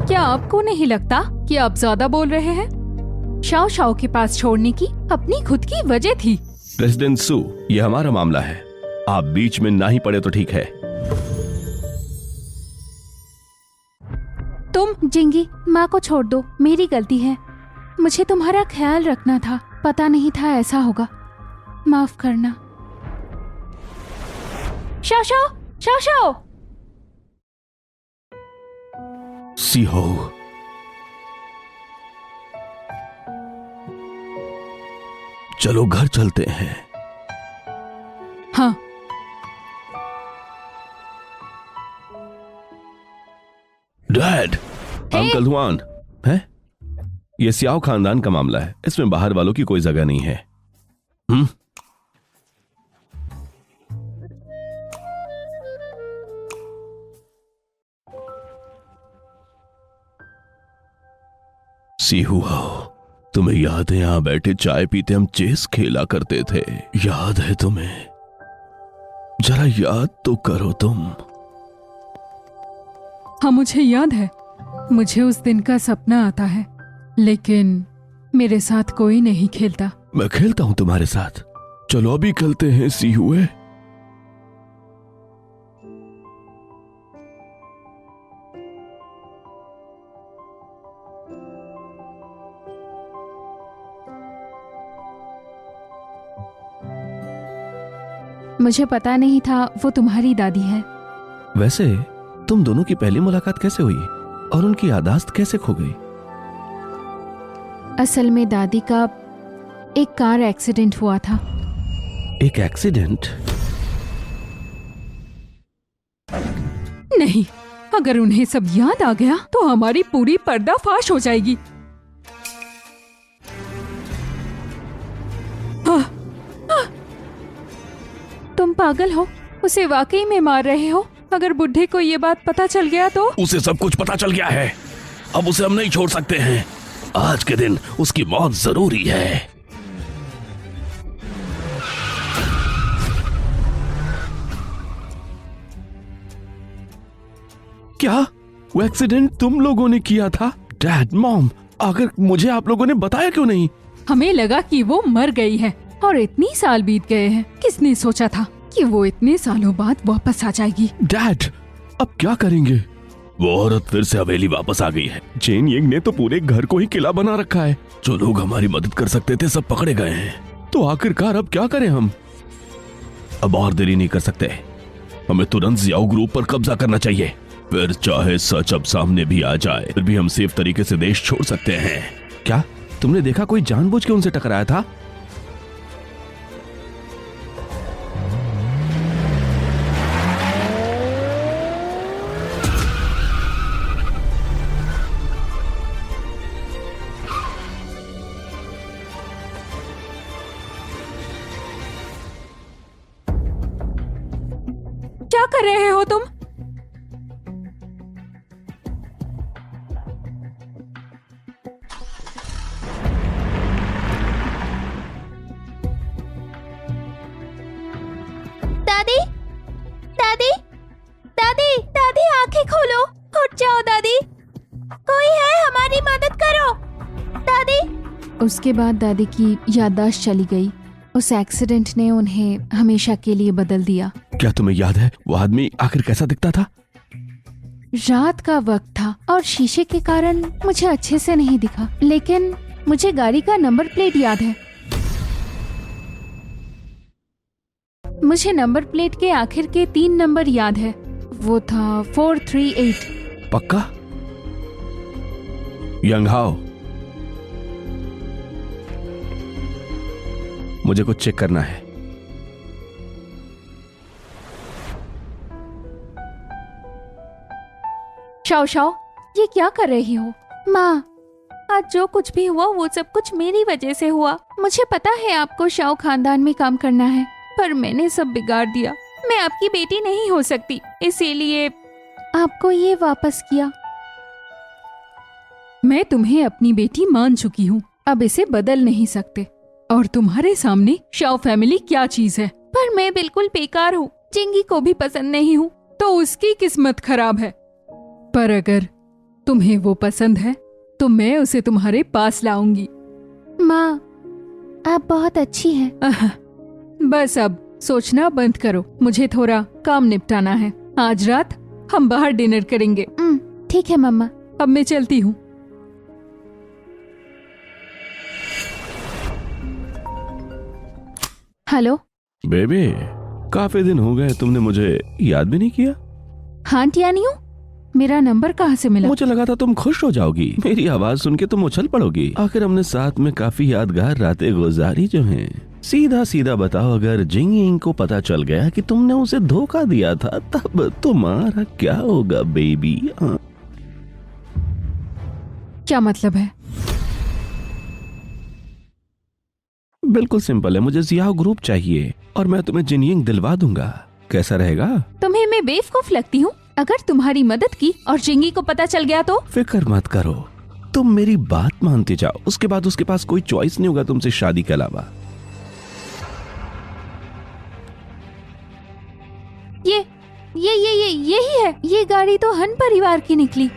क्या आपको नहीं लगता कि आप ज्यादा बोल रहे हैं? शाओ शाओ के पास छोड़ने की अपनी खुद की वजह थी। प्रेसिडेंट सू, ये हमारा मामला है। आप बीच में ना ही पड़े तो ठीक है। तुम जिंगी, माँ को छोड़ दो, मेरी गलती है। मुझे तुम्हारा ख्याल रखना था, पता नहीं था ऐसा होगा। माफ करना। Xiao Xiao, Xiao Xiao. सीहो, चलो घर चलते हैं। हाँ, डैड, अंकल हुआन है? ये सियाओ खानदान का मामला है, इसमें बाहर वालों की कोई जगह नहीं है। सीहुआ, तुम्हें याद है यहां बैठे चाय पीते हम चेस खेला करते थे? याद है तुम्हें? जरा याद तो करो तुम। हाँ मुझे याद है। मुझे उस दिन का सपना आता है, लेकिन मेरे साथ कोई नहीं खेलता। मैं खेलता हूं तुम्हारे साथ। चलो अभी खेलते हैं सीहुए। मुझे पता नहीं था वो तुम्हारी दादी है। वैसे तुम दोनों की पहली मुलाकात कैसे हुई और उनकी याददाश्त कैसे खो गई? असल में दादी का एक कार एक्सीडेंट हुआ था। एक एक्सीडेंट? नहीं, अगर उन्हें सब याद आ गया तो हमारी पूरी पर्दाफाश हो जाएगी। तुम पागल हो, उसे वाकई में मार रहे हो। अगर बुढ़े को ये बात पता चल गया तो? उसे सब कुछ पता चल गया है, अब उसे हम नहीं छोड़ सकते हैं। आज के दिन उसकी मौत जरूरी है। क्या वो एक्सीडेंट तुम लोगों ने किया था? डैड, मॉम, अगर मुझे आप लोगों ने बताया क्यों नहीं? हमें लगा कि वो मर गई है और इतनी साल बीत गए हैं। किसने सोचा था कि वो इतने सालों बाद वापस आ जाएगी? डैड, अब क्या करेंगे? वो औरत फिर से हवेली वापस आ गई है। चेन यंग ने तो पूरे घर को ही किला बना रखा है। जो लोग हमारी मदद कर सकते थे सब पकड़े गए हैं। तो आखिरकार अब क्या करें हम? अब और देरी नहीं कर सकते। हमें तुरंत जियाओ ग्रुप पर कब्जा करना चाहिए। फिर चाहे सच अब सामने भी आ जाए, फिर भी हम सेफ तरीके से देश छोड़ सकते हैं। क्या तुमने देखा कोई जानबूझ के उनसे टकराया था? क्या कर रहे हो तुम? दादी, दादी, दादी, दादी, आंखें खोलो, उठ जाओ दादी, कोई है, हमारी मदद करो दादी। उसके बाद दादी की याददाश्त चली गई। उस एक्सीडेंट ने उन्हें हमेशा के लिए बदल दिया। क्या तुम्हें याद है वो आदमी आखिर कैसा दिखता था? रात का वक्त था और शीशे के कारण मुझे अच्छे से नहीं दिखा, लेकिन मुझे गाड़ी का नंबर प्लेट याद है। मुझे नंबर प्लेट के आखिर के 3 नंबर याद है। वो था 438। पक्का? यंग हाओ, मुझे कुछ चेक करना है। शाओ शाओ, ये क्या कर रही हो? माँ, आज जो कुछ भी हुआ वो सब कुछ मेरी वजह से हुआ। मुझे पता है आपको शाओ खानदान में काम करना है, पर मैंने सब बिगाड़ दिया। मैं आपकी बेटी नहीं हो सकती, इसीलिए आपको ये वापस किया। मैं तुम्हें अपनी बेटी मान चुकी हूँ, अब इसे बदल नहीं सकते। और तुम्हारे सामने शाओ फैमिली क्या चीज है। पर मैं बिल्कुल बेकार हूँ, जिंगी को भी पसंद नहीं हूँ। तो उसकी किस्मत खराब है, पर अगर तुम्हें वो पसंद है तो मैं उसे तुम्हारे पास लाऊंगी। माँ, आप बहुत अच्छी हैं। बस अब सोचना बंद करो, मुझे थोड़ा काम निपटाना है। आज रात हम बाहर डिनर करेंगे। ठीक है मम्मा। अब मैं चलती हूँ। हेलो बेबी, काफी दिन हो गए, तुमने मुझे याद भी नहीं किया। हाँ टियानियो, मेरा नंबर कहाँ से मिला? मुझे लगा था तुम खुश हो जाओगी, मेरी आवाज सुन के तुम उछल पड़ोगी। आखिर हमने साथ में काफी यादगार रातें गुजारी जो हैं। सीधा सीधा बताओ, अगर जिंग यिंग को पता चल गया कि तुमने उसे धोखा दिया था, तब तुम्हारा क्या होगा बेबी? क्या मतलब है? बिल्कुल सिंपल है, मुझे जियाओ ग्रुप चाहिए और मैं तुम्हें जिंग यिंग दिलवा दूंगा। कैसा रहेगा? तुम्हें मैं बेवकूफ लगती हूँ? अगर तुम्हारी मदद की और जिंगी को पता चल गया तो? फिक्र मत करो, तुम मेरी बात मानते जाओ, उसके बाद उसके पास कोई चॉइस नहीं होगा तुमसे शादी के अलावा। यही है। ये गाड़ी तो हन परिवार की निकली।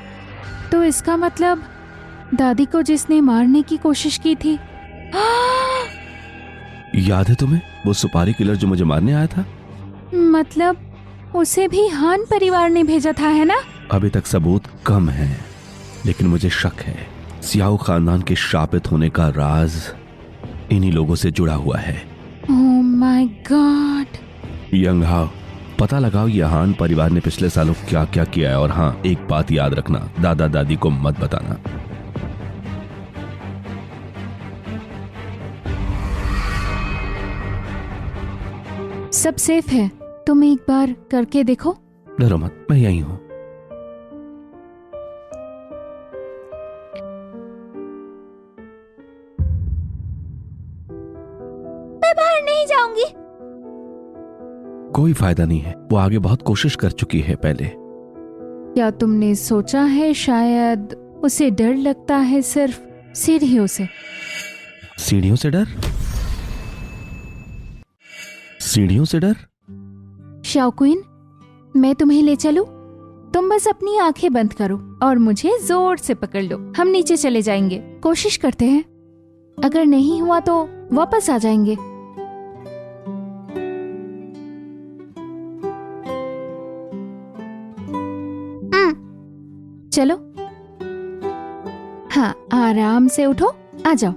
तो इसका मतलब दादी को जिसने मारने की कोशिश की थी। याद है तुम्हें वो सुपारी किलर जो मुझे मारने आया था? मतलब उसे भी हान परिवार ने भेजा था, है ना? अभी तक सबूत कम है, लेकिन मुझे शक है सियाओ खानदान के शापित होने का राज इन्हीं लोगों से जुड़ा हुआ है। Oh my God, young how, पता लगाओ ये हान परिवार ने पिछले सालों क्या क्या किया है। और हाँ, एक बात याद रखना, दादा दादी को मत बताना। सब सेफ है, तुम एक बार करके देखो। डरो मत, मैं यही हूं। मैं बाहर नहीं जाऊंगी। कोई फायदा नहीं है, वो आगे बहुत कोशिश कर चुकी है पहले। क्या तुमने सोचा है शायद उसे डर लगता है सिर्फ सीढ़ियों से? सीढ़ियों से डर? सीढ़ियों से डर? शाओ क्वीन, मैं तुम्हें ले चलूं? तुम बस अपनी आंखें बंद करो और मुझे जोर से पकड़ लो। हम नीचे चले जाएंगे, कोशिश करते हैं। अगर नहीं हुआ तो वापस आ जाएंगे। चलो। हाँ, आराम से उठो, आ जाओ।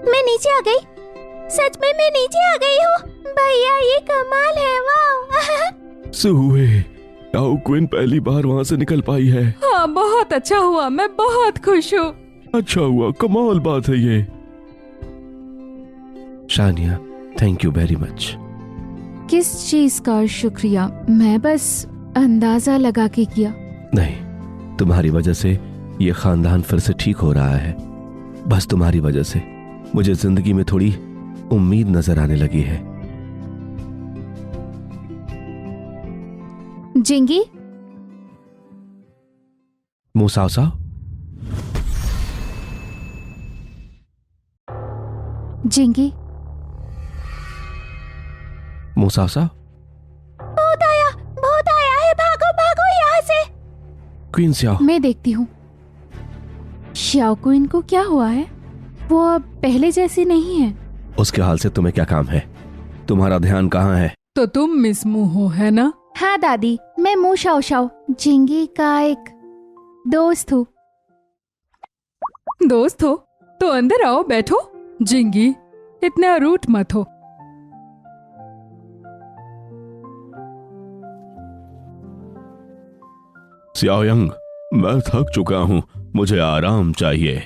मैं नीचे आ गई। सच में मैं नीचे आ गई हूँ। भैया, ये कमाल है, वाह। सुहुए, शाओ क्वीन पहली बार वहां से निकल पाई है। हाँ, बहुत अच्छा हुआ, मैं बहुत खुश हूँ। अच्छा हुआ, कमाल बात है ये। Shania, thank you very much. किस चीज का शुक्रिया? मैं बस अंदाजा लगा के किया। नहीं, तुम्हारी वजह से ये खानदान फिर से ठीक हो रहा है। बस तुम्हारी वजह से मुझे जिंदगी में थोड़ी उम्मीद नजर आने लगी है। जिंगी, मुसाव साव, जिंगी, मुसाव साव। बहुत आया है, भागो भागो यहाँ से। क्वीन स्याओ, मैं देखती हूँ। शाओ क्वीन को क्या हुआ है? वो अब पहले जैसी नहीं है। उसके हाल से तुम्हें क्या काम है? तुम्हारा ध्यान कहाँ है? तो तुम मिस मू हो, है ना? हाँ दादी, मैं मू शाओ शाओ, जिंगी का एक दोस्त हूँ। दोस्त हो तो अंदर आओ, बैठो। जिंगी, इतना रूठ मत हो। स्याओयंग, मैं थक चुका हूँ, मुझे आराम चाहिए।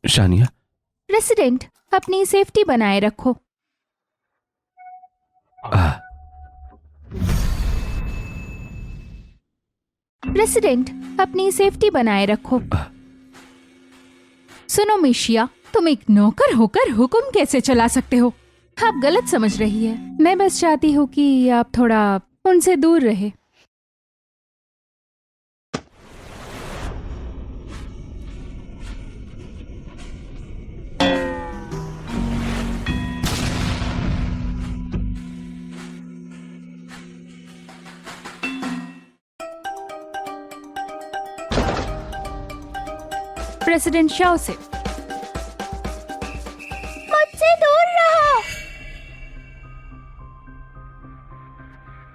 शानिया, प्रेसिडेंट, अपनी सेफ्टी बनाए रखो। प्रेसिडेंट, अपनी सेफ्टी बनाए रखो। सुनो मिशिया, तुम एक नौकर होकर हुक्म कैसे चला सकते हो? आप गलत समझ रही है। मैं बस चाहती हूँ कि आप थोड़ा उनसे दूर रहे। प्रेसिडेंट शाओ से मुझसे दूर रहो।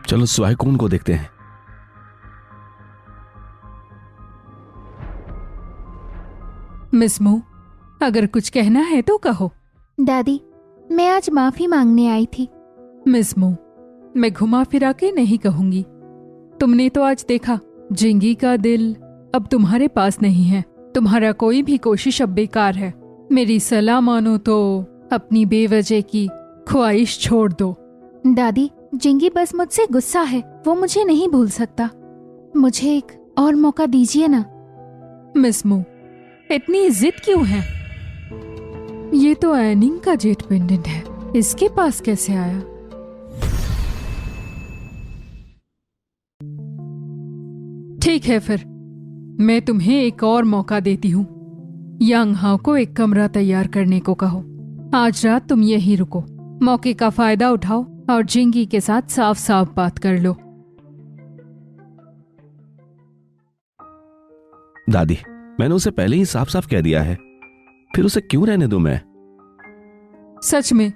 चलो स्वाइकून को देखते हैं। मिस मू, अगर कुछ कहना है तो कहो। दादी, मैं आज माफी मांगने आई थी। मिस मू, मैं घुमा फिरा के नहीं कहूंगी। तुमने तो आज देखा, जिंगी का दिल अब तुम्हारे पास नहीं है। तुम्हारा कोई भी कोशिश अब बेकार है। मेरी सलाह मानो तो अपनी बेवजह की ख्वाहिश छोड़ दो। दादी, जिंगी बस मुझसे गुस्सा है, वो मुझे नहीं भूल सकता। मुझे एक और मौका दीजिए ना। मिस मू, इतनी जिद क्यों है? ये तो एनिंग का जेट पेंडेंट है, इसके पास कैसे आया? ठीक है फिर, मैं तुम्हें एक और मौका देती हूँ। यांग हाओ को एक कमरा तैयार करने को कहो। आज रात तुम यहीं रुको, मौके का फायदा उठाओ और जिंगी के साथ साफ साफ बात कर लो। दादी, मैंने उसे पहले ही साफ साफ कह दिया है, फिर उसे क्यों रहने दूं मैं? सच में,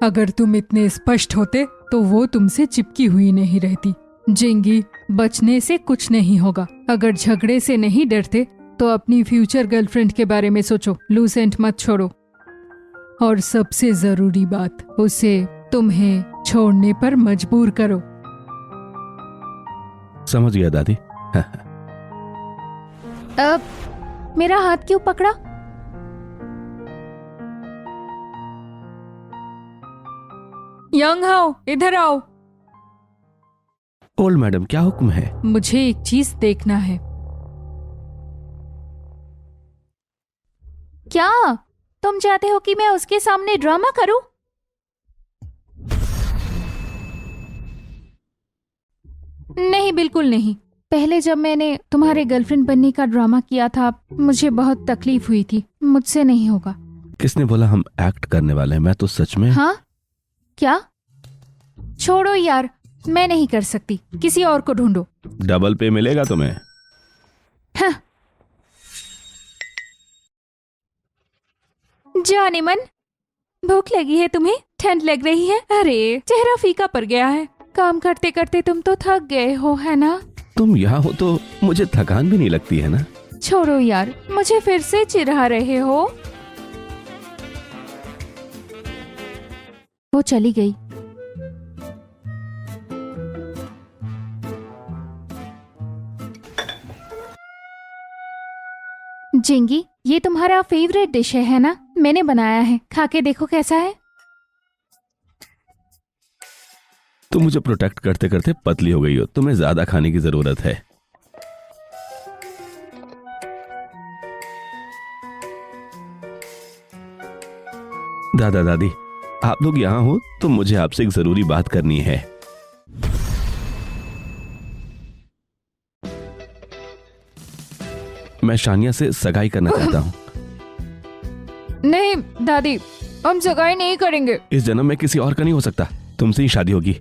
अगर तुम इतने स्पष्ट होते तो वो तुमसे चिपकी हुई नहीं रहती। जिंगी, बचने से कुछ नहीं होगा। अगर झगड़े से नहीं डरते तो अपनी फ्यूचर गर्लफ्रेंड के बारे में सोचो। लूसेंट मत छोड़ो। और सबसे जरूरी बात, उसे तुम्हें छोड़ने पर मजबूर करो। समझ गया दादी। अब मेरा हाथ क्यों पकड़ा? यांग हाओ, इधर आओ। ओल्ड मैडम, क्या हुक्म है? मुझे एक चीज देखना है। क्या तुम चाहते हो कि मैं उसके सामने ड्रामा करूं? नहीं, बिल्कुल नहीं। पहले जब मैंने तुम्हारे गर्लफ्रेंड बनने का ड्रामा किया था, मुझे बहुत तकलीफ हुई थी। मुझसे नहीं होगा। किसने बोला हम एक्ट करने वाले हैं? मैं तो सच में। हाँ? क्या? छोड़ो यार, मैं नहीं कर सकती। किसी और को ढूंढो। डबल पे मिलेगा तुम्हें। हाँ। जाने मन, भूख लगी है तुम्हें? ठंड लग रही है? अरे चेहरा फीका पड़ गया है। काम करते करते तुम तो थक गए हो, है ना? तुम यहाँ हो तो मुझे थकान भी नहीं लगती है ना? छोड़ो यार, मुझे फिर से चिढ़ा रहे हो। वो चली गई। जिंगी, ये तुम्हारा फेवरेट डिश है ना? मैंने बनाया है, खा के देखो कैसा है। तुम मुझे प्रोटेक्ट करते करते पतली हो गई हो। तुम्हें ज्यादा खाने की जरूरत है। दादा दादी, आप लोग यहाँ हो तो मुझे आपसे एक जरूरी बात करनी है। मैं शानिया से सगाई करना चाहता हूँ। नहीं दादी, हम सगाई नहीं करेंगे। इस जन्म में किसी और का नहीं हो सकता। तुमसे ही शादी होगी।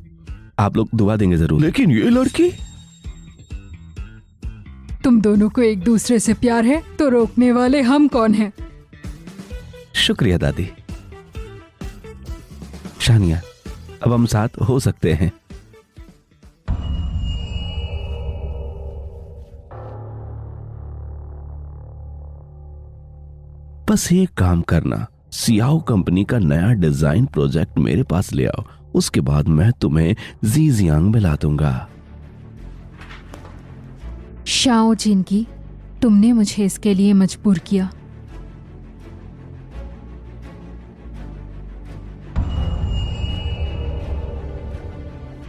आप लोग दुआ देंगे जरूर। लेकिन ये लड़की। तुम दोनों को एक दूसरे से प्यार है तो रोकने वाले हम कौन हैं? शुक्रिया दादी। शानिया, अब हम साथ हो सकते हैं। बस ये काम करना, सियाओ कंपनी का नया डिजाइन प्रोजेक्ट मेरे पास ले आओ। उसके बाद मैं तुम्हें जीजियांग मिला दूंगा। शाओ जिंगी, तुमने मुझे इसके लिए मजबूर किया।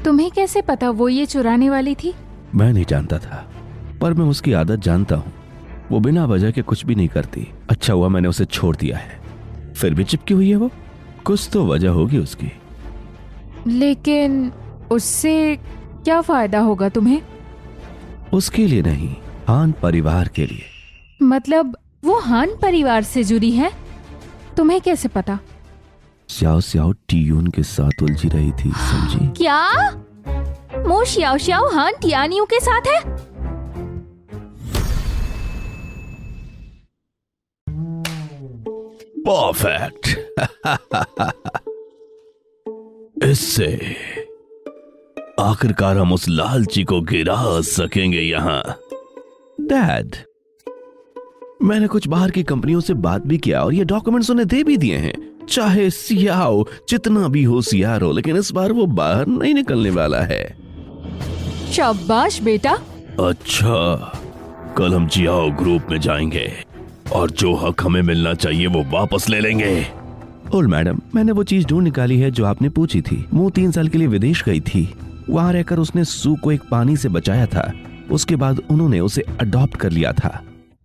तुम्हें कैसे पता वो ये चुराने वाली थी? मैं नहीं जानता था, पर मैं उसकी आदत जानता हूँ। वो बिना वजह के कुछ भी नहीं करती। अच्छा हुआ मैंने उसे छोड़ दिया है। फिर भी चिपकी हुई है वो। कुछ तो वजह होगी उसकी। लेकिन उससे क्या फायदा होगा तुम्हें? उसके लिए नहीं, हान परिवार के लिए। मतलब वो हान परिवार से जुड़ी है? तुम्हें कैसे पता? स्याओ स्याओ टीयून के साथ उलझी रही थी, समझी? क्या मो श्याओ श्याओ हान टियानियों के साथ है? परफेक्ट। इससे आखिरकार हम उस लालची को गिरा सकेंगे यहाँ। डैड, मैंने कुछ बाहर की कंपनियों से बात भी किया और ये डॉक्यूमेंट्स उन्हें दे भी दिए हैं। चाहे सियाओ जितना भी होशियार हो, लेकिन इस बार वो बाहर नहीं निकलने वाला है। शाबाश बेटा। अच्छा, कल हम जियाओ ग्रुप में जाएंगे और जो हक हमें मिलना चाहिए वो वापस ले लेंगे। ओल्ड मैडम, मैंने वो चीज ढूंढ निकाली है जो आपने पूछी थी। वो 3 साल के लिए विदेश गई थी। वहां रहकर उसने सू को एक पानी से बचाया था। उसके बाद उन्होंने उसे अडॉप्ट कर लिया था।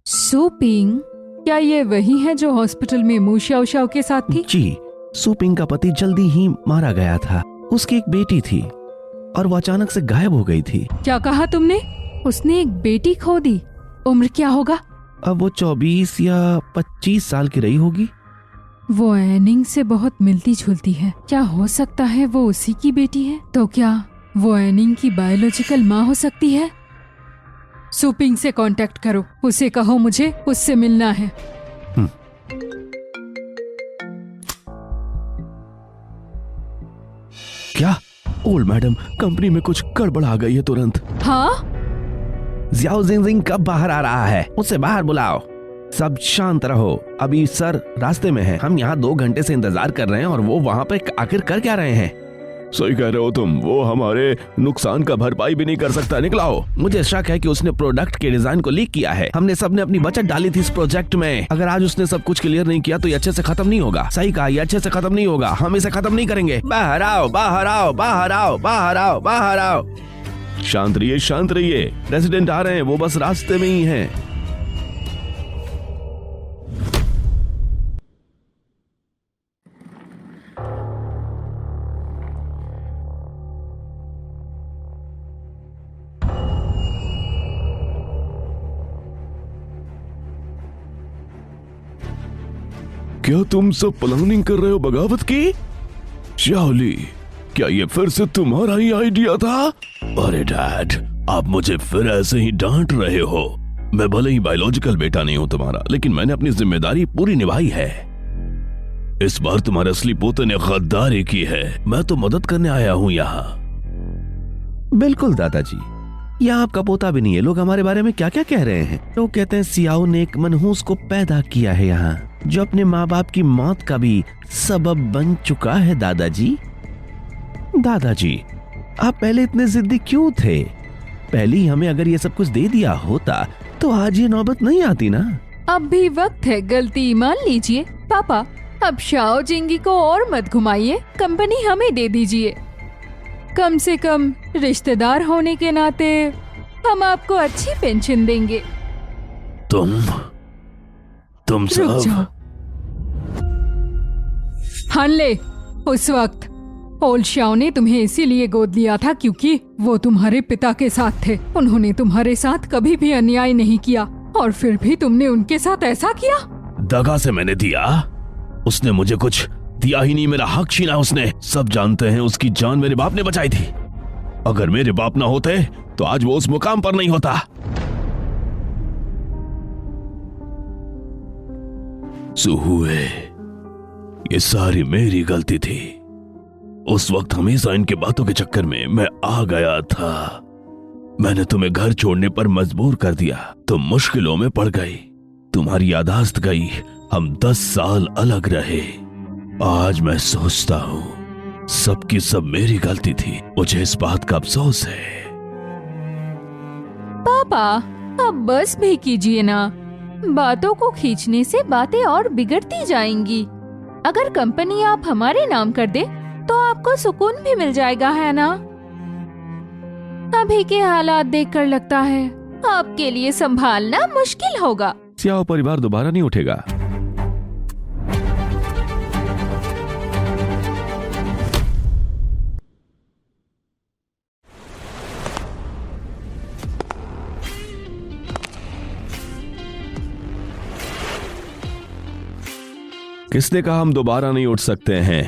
सुपिंग, क्या ये वही है जो हॉस्पिटल में मू श्याओ श्याओ के साथ थी? जी, सुपिंग का पति जल्दी ही मारा गया था। उसकी एक बेटी थी और वो अचानक से गायब हो गई थी। क्या कहा तुमने? उसने एक बेटी खो दी? उम्र क्या होगा? अब वो 24 या 25 साल की रही होगी। वो एनिंग से बहुत मिलती जुलती है। क्या हो सकता है वो उसी की बेटी है? तो क्या वो एनिंग की बायोलॉजिकल माँ हो सकती है? सुपिंग से कांटेक्ट करो, उसे कहो मुझे उससे मिलना है। क्या? ओल्ड मैडम, कंपनी में कुछ गड़बड़ आ गई है तुरंत। हाँ, जियाओ जिंगजिंग कब बाहर आ रहा है? उसे बाहर बुलाओ। सब शांत रहो। अभी सर रास्ते में है। हम यहाँ 2 घंटे से इंतजार कर रहे हैं और वो वहाँ पे आखिर कर क्या रहे हैं? सही कह रहे हो तुम। वो हमारे नुकसान का भरपाई भी नहीं कर सकता। निकलाओ। मुझे शक है कि उसने प्रोडक्ट के डिजाइन को लीक किया है। हमने सबने अपनी बचत डाली थी इस प्रोजेक्ट में। अगर आज उसने सब कुछ क्लियर नहीं किया तो ये अच्छे से खत्म नहीं होगा। सही कहा, ये अच्छे से खत्म नहीं होगा। हम इसे खत्म नहीं करेंगे। बाहर आओ, बाहर आओ, बाहर आओ, बाहर आओ, बाहर आओ। शांत रहिए, शांत रहिए। रेसिडेंट आ रहे हैं, वो बस रास्ते में ही हैं। क्या तुम सब प्लानिंग कर रहे हो बगावत की? शाओली, क्या ये फिर से तुम्हारा ही आइडिया था? अरे डैड, आप मुझे फिर ऐसे ही डांट रहे हो। मैं भले ही बायोलॉजिकल बेटा नहीं हूं तुम्हारा, लेकिन मैंने अपनी जिम्मेदारी पूरी निभाई है। इस बार तुम्हारे असली पोते ने गद्दारी की है। मैं तो मदद करने आया हूं यहाँ। बिल्कुल दादाजी, यहाँ आपका पोता भी नहीं है। लोग हमारे बारे में क्या क्या कह रहे हैं। लोग कहते हैं सियाओ ने एक मनहूस को पैदा किया है यहाँ, जो अपने माँ बाप की मौत का भी सबब बन चुका है। दादाजी, दादाजी, आप पहले इतने जिद्दी क्यों थे? पहले ही हमें अगर ये सब कुछ दे दिया होता तो आज ये नौबत नहीं आती ना। अब भी वक्त है, गलती मान लीजिए। पापा, अब शाओ जिंगी को और मत घुमाइए, कंपनी हमें दे दीजिए। कम से कम रिश्तेदार होने के नाते हम आपको अच्छी पेंशन देंगे। तुम रुक जाओ। सब हानले, उस वक्त ओल्ड शाओ ने तुम्हें इसीलिए गोद लिया था क्योंकि वो तुम्हारे पिता के साथ थे। उन्होंने तुम्हारे साथ कभी भी अन्याय नहीं किया और फिर भी तुमने उनके साथ ऐसा किया। दगा से मैंने दिया? उसने मुझे कुछ दिया ही नहीं, मेरा हक छीना उसने। सब जानते हैं उसकी जान मेरे बाप ने बचाई थी। अगर मेरे बाप ना होते तो आज वो उस मुकाम पर नहीं होता। सुहुए, ये सारी मेरी गलती थी। उस वक्त हमेशा इनके बातों के चक्कर में मैं आ गया था। मैंने तुम्हें घर छोड़ने पर मजबूर कर दिया। तुम मुश्किलों में पड़ गई, तुम्हारी यादाश्त गई। हम 10 साल अलग रहे। आज मैं सोचता हूँ सबकी सब मेरी गलती थी। मुझे इस बात का अफसोस है। पापा, अब बस भी कीजिए ना। बातों को खींचने से बातें और बिगड़ती जाएंगी। अगर कंपनी आप हमारे नाम कर दे तो आपको सुकून भी मिल जाएगा, है ना? अभी के हालात देखकर लगता है आपके लिए संभालना मुश्किल होगा। सियाओ परिवार दोबारा नहीं उठेगा। किसने कहा हम दोबारा नहीं उठ सकते हैं?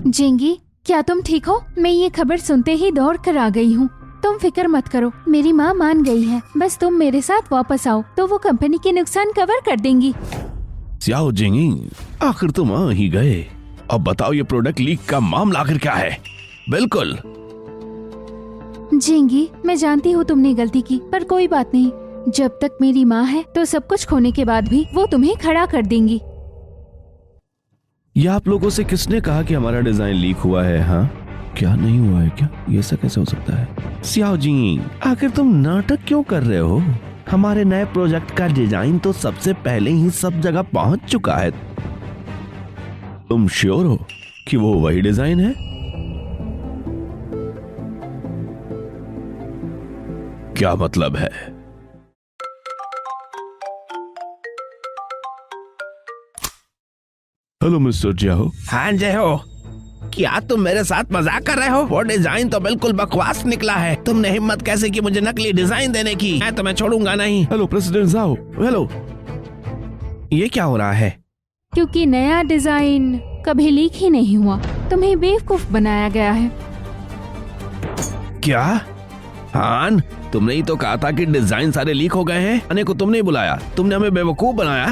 जिंगी, क्या तुम ठीक हो? मैं ये खबर सुनते ही दौड़ कर आ गई हूँ। तुम फिक्र मत करो, मेरी माँ मान गई है। बस तुम मेरे साथ वापस आओ तो वो कंपनी के नुकसान कवर कर देंगी। सियाओ जिंगी, आखिर तुम आ ही गए। अब बताओ ये प्रोडक्ट लीक का मामला आखिर क्या है? बिल्कुल। जिंगी, मैं जानती हूँ तुमने गलती की, पर कोई बात नहीं। जब तक मेरी माँ है तो सब कुछ खोने के बाद भी वो तुम्हें खड़ा कर देंगी। ये आप लोगों से किसने कहा कि हमारा डिजाइन लीक हुआ है? हाँ, क्या नहीं हुआ है क्या? ये सब कैसे हो सकता है? सियाओ जी, आखिर तुम नाटक क्यों कर रहे हो? हमारे नए प्रोजेक्ट का डिजाइन तो सबसे पहले ही सब जगह पहुंच चुका है। तुम श्योर हो कि वो वही डिजाइन है? क्या मतलब है? Hello mister Xiao. हाँ जय हो। क्या तुम मेरे साथ मजाक कर रहे हो? वो डिजाइन तो बिल्कुल बकवास निकला है। तुमने हिम्मत कैसे की मुझे नकली डिजाइन देने की? मैं तुम्हें छोड़ूंगा नहीं। हेलो प्रेसिडेंट साहब, हेलो। ये क्या हो रहा है? क्योंकि नया डिजाइन कभी लीक ही नहीं हुआ, तुम्हें बेवकूफ बनाया गया है। क्या? हान, तुमने ही तो कहा था कि डिजाइन सारे लीक हो गए हैं। अने को तुमने ही बुलाया, तुमने हमें बेवकूफ बनाया।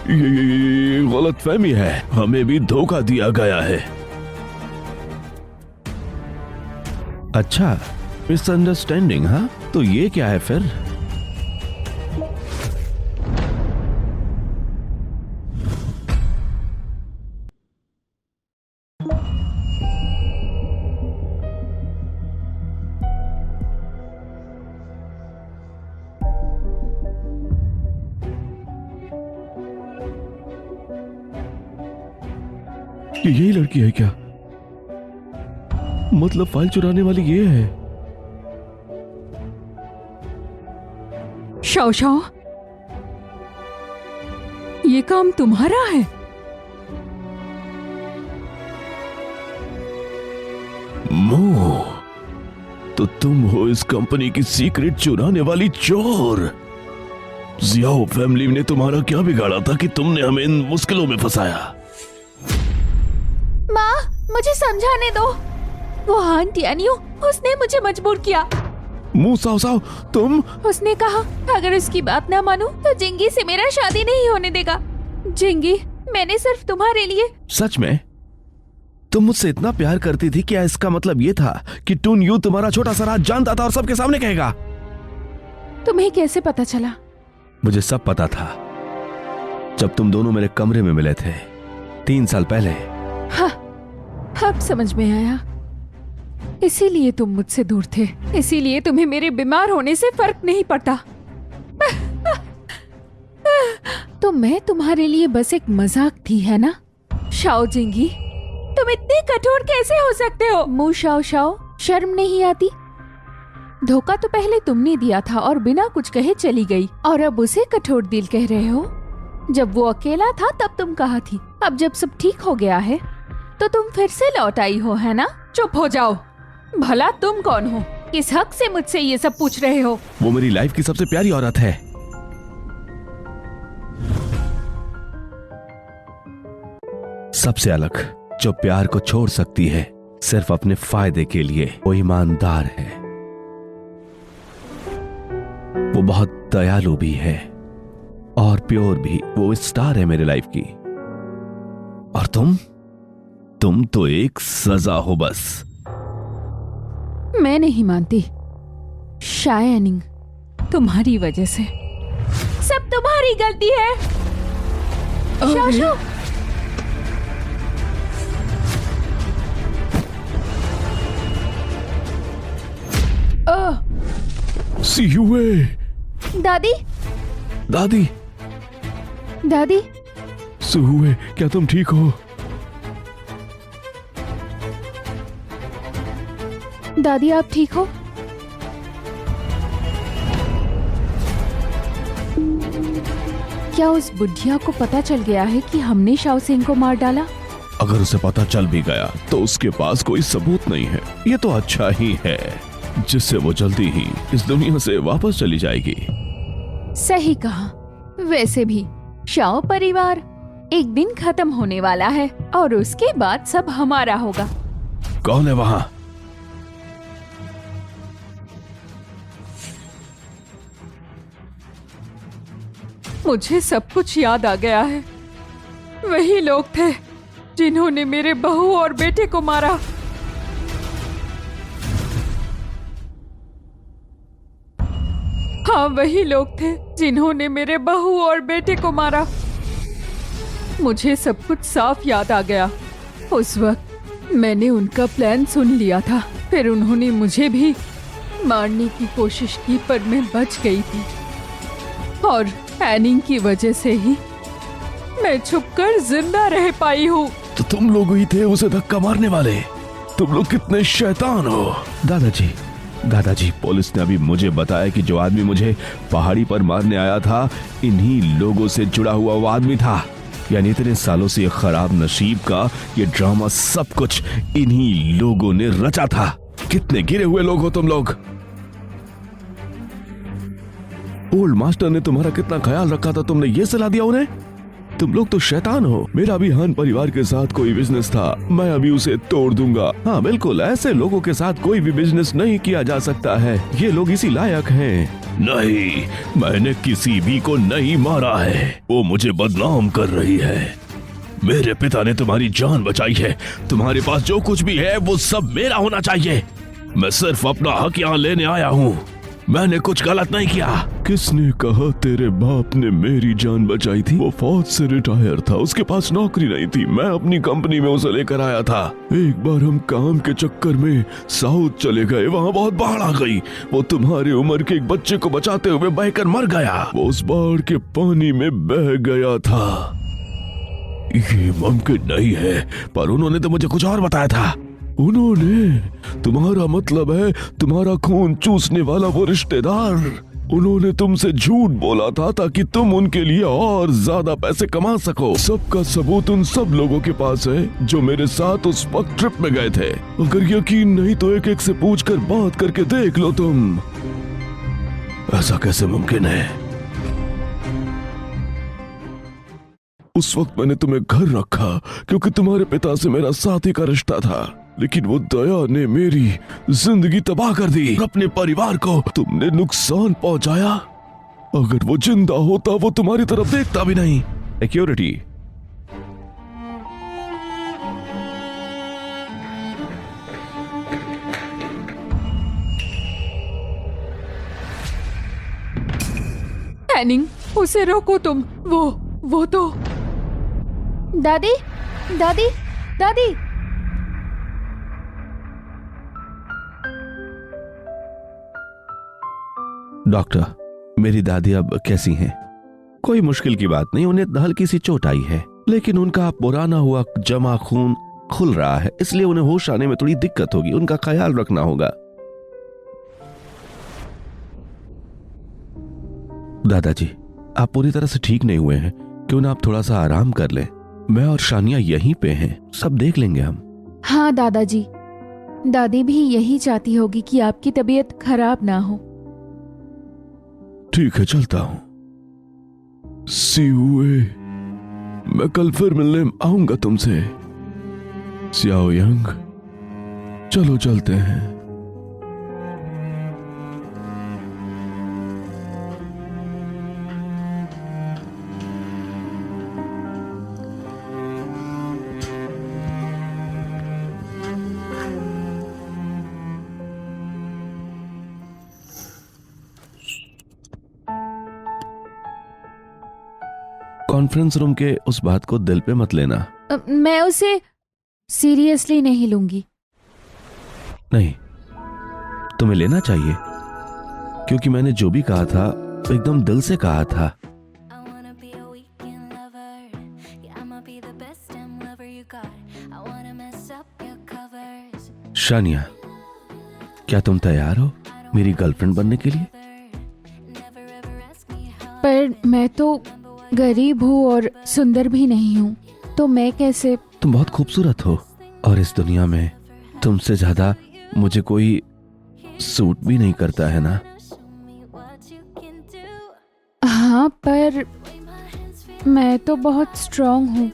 ये गलतफहमी है, हमें भी धोखा दिया गया है। अच्छा, मिसअंडरस्टैंडिंग, हाँ? तो ये क्या है फिर? यही लड़की है क्या? मतलब फाइल चुराने वाली ये है? शाओ शाओ, ये काम तुम्हारा है? मुंह, तो तुम हो इस कंपनी की सीक्रेट चुराने वाली चोर। जियाओ फैमिली ने तुम्हारा क्या बिगाड़ा था कि तुमने हमें इन मुश्किलों में फंसाया? माँ, मुझे समझाने दो। वो हान टियानियो, उसने मुझे मजबूर किया। मुंह साव साव, तुम? उसने कहा अगर उसकी बात ना मानूं तो जिंगी से मेरा शादी नहीं होने देगा। जिंगी, मैंने सिर्फ तुम्हारे लिए। सच में? तुम मुझसे इतना प्यार करती थी, क्या इसका मतलब ये था कि टून यू तुम्हारा छोटा सा राज जानता था और सबके सामने कहेगा? तुम्हें कैसे पता चला? मुझे सब पता था जब तुम दोनों मेरे कमरे में मिले थे 3 साल पहले। हाँ, अब समझ में आया। इसीलिए तुम मुझसे दूर थे, इसीलिए तुम्हें मेरे बीमार होने से फर्क नहीं पड़ता। तो मैं तुम्हारे लिए बस एक मजाक थी, है ना? शाओ जिंगी, तुम इतने कठोर कैसे हो सकते हो? मुंह शाओ शाओ, शर्म नहीं आती? धोखा तो पहले तुमने दिया था और बिना कुछ कहे चली गई, और अब उसे कठोर दिल कह रहे हो? जब वो अकेला था तब तुम कहा थी, अब जब सब ठीक हो गया है तो तुम फिर से लौट आई हो, है ना? चुप हो जाओ। भला तुम कौन हो? किस हक से मुझसे ये सब पूछ रहे हो? वो मेरी लाइफ की सबसे प्यारी औरत है। सबसे अलग, जो प्यार को छोड़ सकती है सिर्फ अपने फायदे के लिए, वो ईमानदार है। वो बहुत दयालु भी है और प्योर भी। वो स्टार है मेरे लाइफ की। और तुम तो एक सजा हो बस। मैं नहीं मानती। शायनिंग, तुम्हारी वजह से सब तुम्हारी गलती है। शाशु, सीयुए। दादी, दादी, दादी, सुहुए, क्या तुम ठीक हो? दादी आप ठीक हो? क्या उस बुढ़िया को पता चल गया है कि हमने शाओ सिंह को मार डाला? अगर उसे पता चल भी गया तो उसके पास कोई सबूत नहीं है। ये तो अच्छा ही है, जिससे वो जल्दी ही इस दुनिया से वापस चली जाएगी। सही कहा। वैसे भी शाओ परिवार एक दिन खत्म होने वाला है और उसके बाद सब हमारा होगा। कौन है वहाँ? मुझे सब कुछ याद आ गया है। वही लोग थे जिन्होंने मेरे बहू और बेटे को मारा। हाँ, वही लोग थे जिन्होंने मेरे बहू और बेटे को मारा। मुझे सब कुछ साफ याद आ गया। उस वक्त मैंने उनका प्लान सुन लिया था, फिर उन्होंने मुझे भी मारने की कोशिश की, पर मैं बच गई थी। और एनिंग की वजह से ही मैं छुपकर जिंदा रह पाई हूँ। तो तुम लोग ही थे उसे धक्का मारने वाले। तुम लोग कितने शैतान हो। दादाजी, पुलिस ने अभी मुझे बताया कि जो आदमी मुझे पहाड़ी पर मारने आया था, इन्हीं लोगों से जुड़ा हुआ वो आदमी था। यानी इतने सालों से ये खराब नसीब का ये ड्रामा सब कुछ इन्हीं लोगों ने रचा था। कितने गिरे हुए लोग हो तुम लोग। ओल्ड मास्टर ने तुम्हारा कितना ख्याल रखा था, तुमने ये सलाह दिया उन्हें? तुम लोग तो शैतान हो। मेरा भी हान परिवार के साथ कोई बिजनेस था, मैं अभी उसे तोड़ दूंगा। हाँ बिल्कुल, ऐसे लोगों के साथ कोई भी बिजनेस नहीं किया जा सकता है। ये लोग इसी लायक हैं। नहीं, मैंने किसी भी को नहीं मारा है। वो मुझे बदनाम कर रही है। मेरे पिता ने तुम्हारी जान बचाई है। तुम्हारे पास जो कुछ भी है वो सब मेरा होना चाहिए। मैं सिर्फ अपना हक यहाँ लेने आया हूँ। मैंने कुछ गलत नहीं किया। किसने कहा तेरे बाप ने मेरी जान बचाई थी? वो फौज से रिटायर था, उसके पास नौकरी नहीं थी। मैं अपनी कंपनी में उसे लेकर आया था। एक बार हम काम के चक्कर में साउथ चले गए, वहाँ बहुत बाढ़ आ गई। वो तुम्हारे उम्र के एक बच्चे को बचाते हुए बहकर मर गया। वो उस बाढ़ के पानी में बह गया था। ये मुमकिन नहीं है, पर उन्होंने तो मुझे कुछ और बताया था। उन्होंने? तुम्हारा मतलब है तुम्हारा खून चूसने वाला वो रिश्तेदार। उन्होंने तुमसे झूठ बोला था ताकि तुम उनके लिए और ज्यादा पैसे कमा सको। सबका सबूत उन सब लोगों के पास है जो मेरे साथ उस वक्त ट्रिप में गए थे। अगर यकीन नहीं तो एक एक से पूछकर बात करके देख लो तुम। ऐसा कैसे मुमकिन है? उस वक्त मैंने तुम्हें घर रखा क्योंकि तुम्हारे पिता से मेरा साथी का रिश्ता था, लेकिन वो दया ने मेरी जिंदगी तबाह कर दी। अपने परिवार को तुमने नुकसान पहुंचाया। अगर वो जिंदा होता वो तुम्हारी तरफ देखता भी नहीं। सिक्योरिटी, हैनिंग, उसे रोको तुम। वो तो दादी, दादी, दादी। डॉक्टर, मेरी दादी अब कैसी हैं? कोई मुश्किल की बात नहीं, उन्हें हल्की सी चोट आई है, लेकिन उनका पुराना हुआ जमा खून खुल रहा है, इसलिए उन्हें होश आने में थोड़ी दिक्कत होगी। उनका ख्याल रखना होगा। दादाजी, आप पूरी तरह से ठीक नहीं हुए हैं, क्यों ना आप थोड़ा सा आराम कर लें। मैं और शानिया यहीं पे हैं, सब देख लेंगे हम। हाँ दादाजी, दादी भी यही चाहती होगी कि आपकी तबीयत खराब ना हो। ठीक है, चलता हूं। सी हुए, मैं कल फिर मिलने आऊंगा तुमसे। सियाओ यंग, चलो चलते हैं। कॉन्फ्रेंस रूम के उस बात को दिल पे मत लेना। मैं उसे सीरियसली नहीं लूंगी। नहीं, तुम्हें लेना चाहिए, क्योंकि मैंने जो भी कहा था एकदम दिल से कहा था। शानिया, क्या तुम तैयार हो मेरी गर्लफ्रेंड बनने के लिए? पर मैं तो गरीब हूँ और सुंदर भी नहीं हूँ, तो मैं कैसे? तुम बहुत खूबसूरत हो और इस दुनिया में तुमसे ज्यादा मुझे कोई सूट भी नहीं करता है ना। हाँ, पर मैं तो बहुत स्ट्रांग हूँ।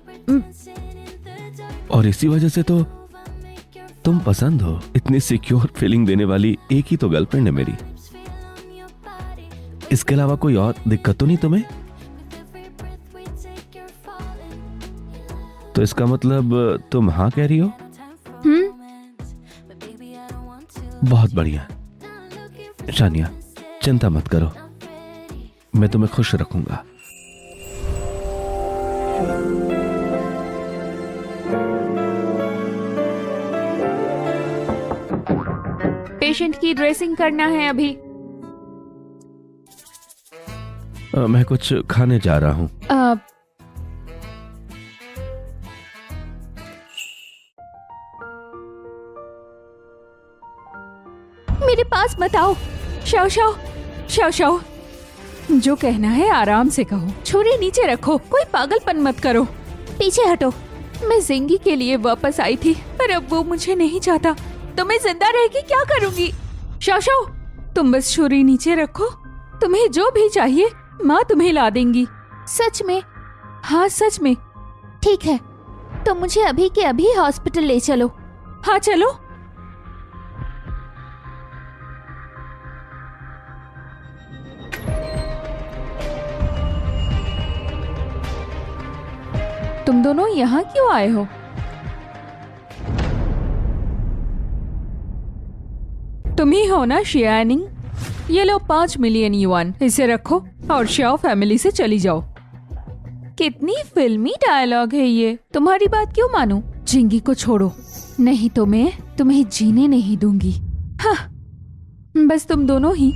और इसी वजह से तो तुम पसंद हो। इतनी सिक्योर फीलिंग देने वाली एक ही तो गर्लफ्रेंड है मेरी। इसके अलावा कोई और दिक्कत तो नहीं तुम्हें? तो इसका मतलब तुम हाँ कह रही हो? बहुत बढ़िया। शानिया, चिंता मत करो, मैं तुम्हें खुश रखूंगा। पेशेंट की ड्रेसिंग करना है अभी। मैं कुछ खाने जा रहा हूँ। मेरे पास मत आओ। Shao Xiao, Xiao Shao. जो कहना है आराम से कहो। छुरी नीचे रखो, कोई पागलपन मत करो। पीछे हटो। मैं जिंगी के लिए वापस आई थी, पर अब वो मुझे नहीं चाहता, तो मैं जिंदा रह के क्या करूंगी? शाओ, तुम बस छुरी नीचे रखो। तुम्हें जो भी चाहिए माँ तुम्हें ला देंगी। सच में? हाँ सच में। ठीक है, तो मुझे अभी के अभी हॉस्पिटल ले चलो। हाँ चलो। तुम दोनों यहाँ क्यों आए हो? तुम ही हो ना शियानिंग? ये लो 5 मिलियन युआन, इसे रखो और शाओ फैमिली से चली जाओ। कितनी फिल्मी डायलॉग है ये। तुम्हारी बात क्यों मानूं? जिंगी को छोड़ो, नहीं तो मैं तुम्हें जीने नहीं दूंगी। हाँ, बस तुम दोनों ही।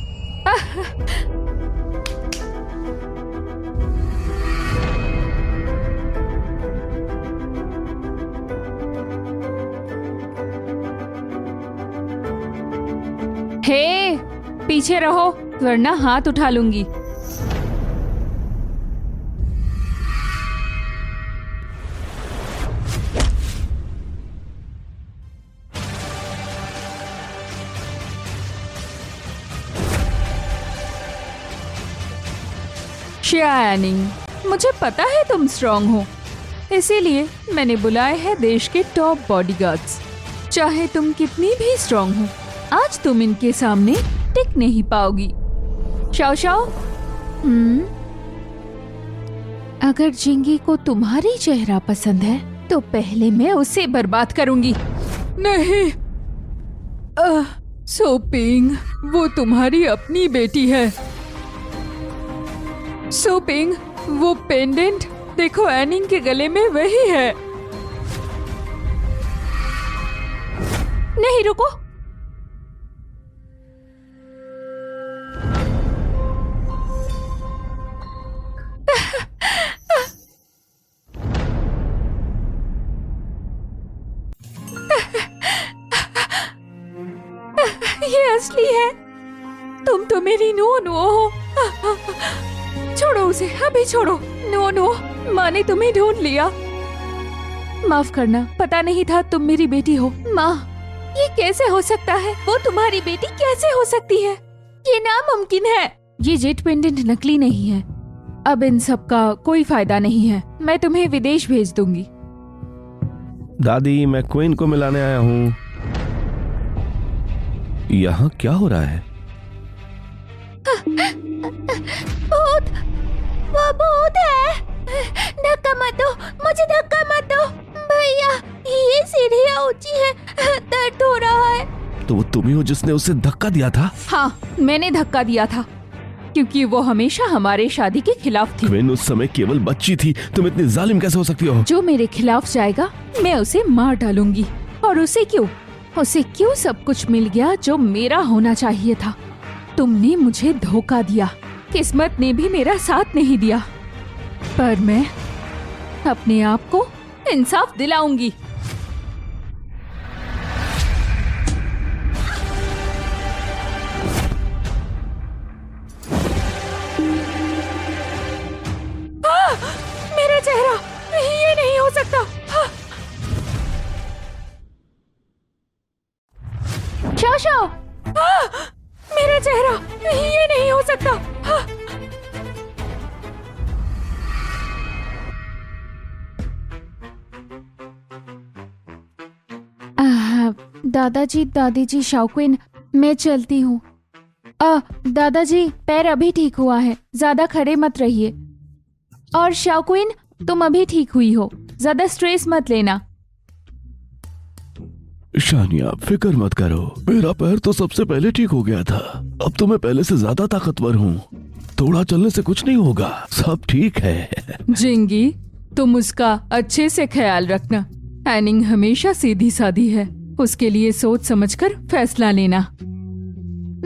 हे, पीछे रहो वरना हाथ उठा लूंगी। शियानिंग, मुझे पता है तुम स्ट्रांग हो, इसीलिए मैंने बुलाए हैं देश के टॉप बॉडीगार्ड्स। चाहे तुम कितनी भी स्ट्रांग हो, आज तुम इनके सामने टिक नहीं पाओगी। शाओ शाओ, अगर जिंगी को तुम्हारी चेहरा पसंद है तो पहले मैं उसे बर्बाद करूंगी। नहीं, सोपिंग, वो तुम्हारी अपनी बेटी है। सोपिंग, वो पेंडेंट देखो एनिंग के गले में वही है। नहीं रुको, ये असली है। तुम तो मेरी नो हो। छोड़ो उसे, अभी छोड़ो। नो, माँ ने तुम्हें ढूंढ लिया। माफ करना, पता नहीं था तुम मेरी बेटी हो। माँ, ये कैसे हो सकता है? वो तुम्हारी बेटी कैसे हो सकती है? ये नामुमकिन है। ये जेट पेंडेंट नकली नहीं है। अब इन सब का कोई फायदा नहीं है। मैं तुम्हें विदेश भेज दूंगी। दादी, मैं क्वीन को मिलाने आया हूँ। यहाँ क्या हो रहा है? भूत, वो भूत है। धक्का मत दो, मुझे धक्का मत दो। भैया, ये सीढ़ियाँ ऊंची है, दर्द हो रहा है। तो वो तुम ही हो जिसने उसे धक्का दिया था? हाँ, मैंने धक्का दिया था, क्योंकि वो हमेशा हमारे शादी के खिलाफ थी। क्वीन उस समय केवल बच्ची थी, तुम इतनी जालिम कैसे हो सकती हो? जो मेरे खिलाफ जाएगा मैं उसे मार डालूंगी। और उसे क्यों सब कुछ मिल गया जो मेरा होना चाहिए था। तुमने मुझे धोखा दिया, किस्मत ने भी मेरा साथ नहीं दिया, पर मैं अपने आप को इंसाफ दिलाऊंगी। मेरा चेहरा, ये नहीं हो सकता। शाओ, मेरा चेहरा, ये नहीं हो सकता। दादाजी, दादी जी, शाओक्विन, मैं चलती हूँ। दादाजी, पैर अभी ठीक हुआ है, ज्यादा खड़े मत रहिए। और शाओक्विन, तुम अभी ठीक हुई हो, ज्यादा स्ट्रेस मत लेना। शानिया, फिक्र मत करो, मेरा पैर तो सबसे पहले ठीक हो गया था। अब तो मैं पहले से ज्यादा ताकतवर हूँ। थोड़ा चलने से कुछ नहीं होगा, सब ठीक है। जिंगी, तुम उसका अच्छे से ख्याल रखना। एनिंग हमेशा सीधी सादी है, उसके लिए सोच समझकर फैसला लेना।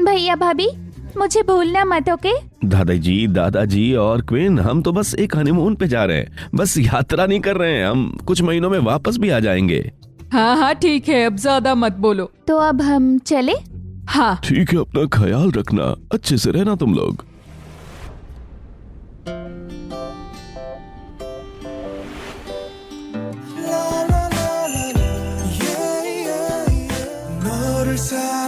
भैया भाभी, मुझे भूलना मत, ओके? दादाजी और क्वीन, हम तो बस एक हनीमून पे जा रहे हैं, बस यात्रा नहीं कर रहे हैं। हम कुछ महीनों में वापस भी आ जाएंगे। हाँ ठीक है, अब ज्यादा मत बोलो। तो अब हम चले? हाँ ठीक है, अपना ख्याल रखना, अच्छे से रहना तुम लोग। 너를 사랑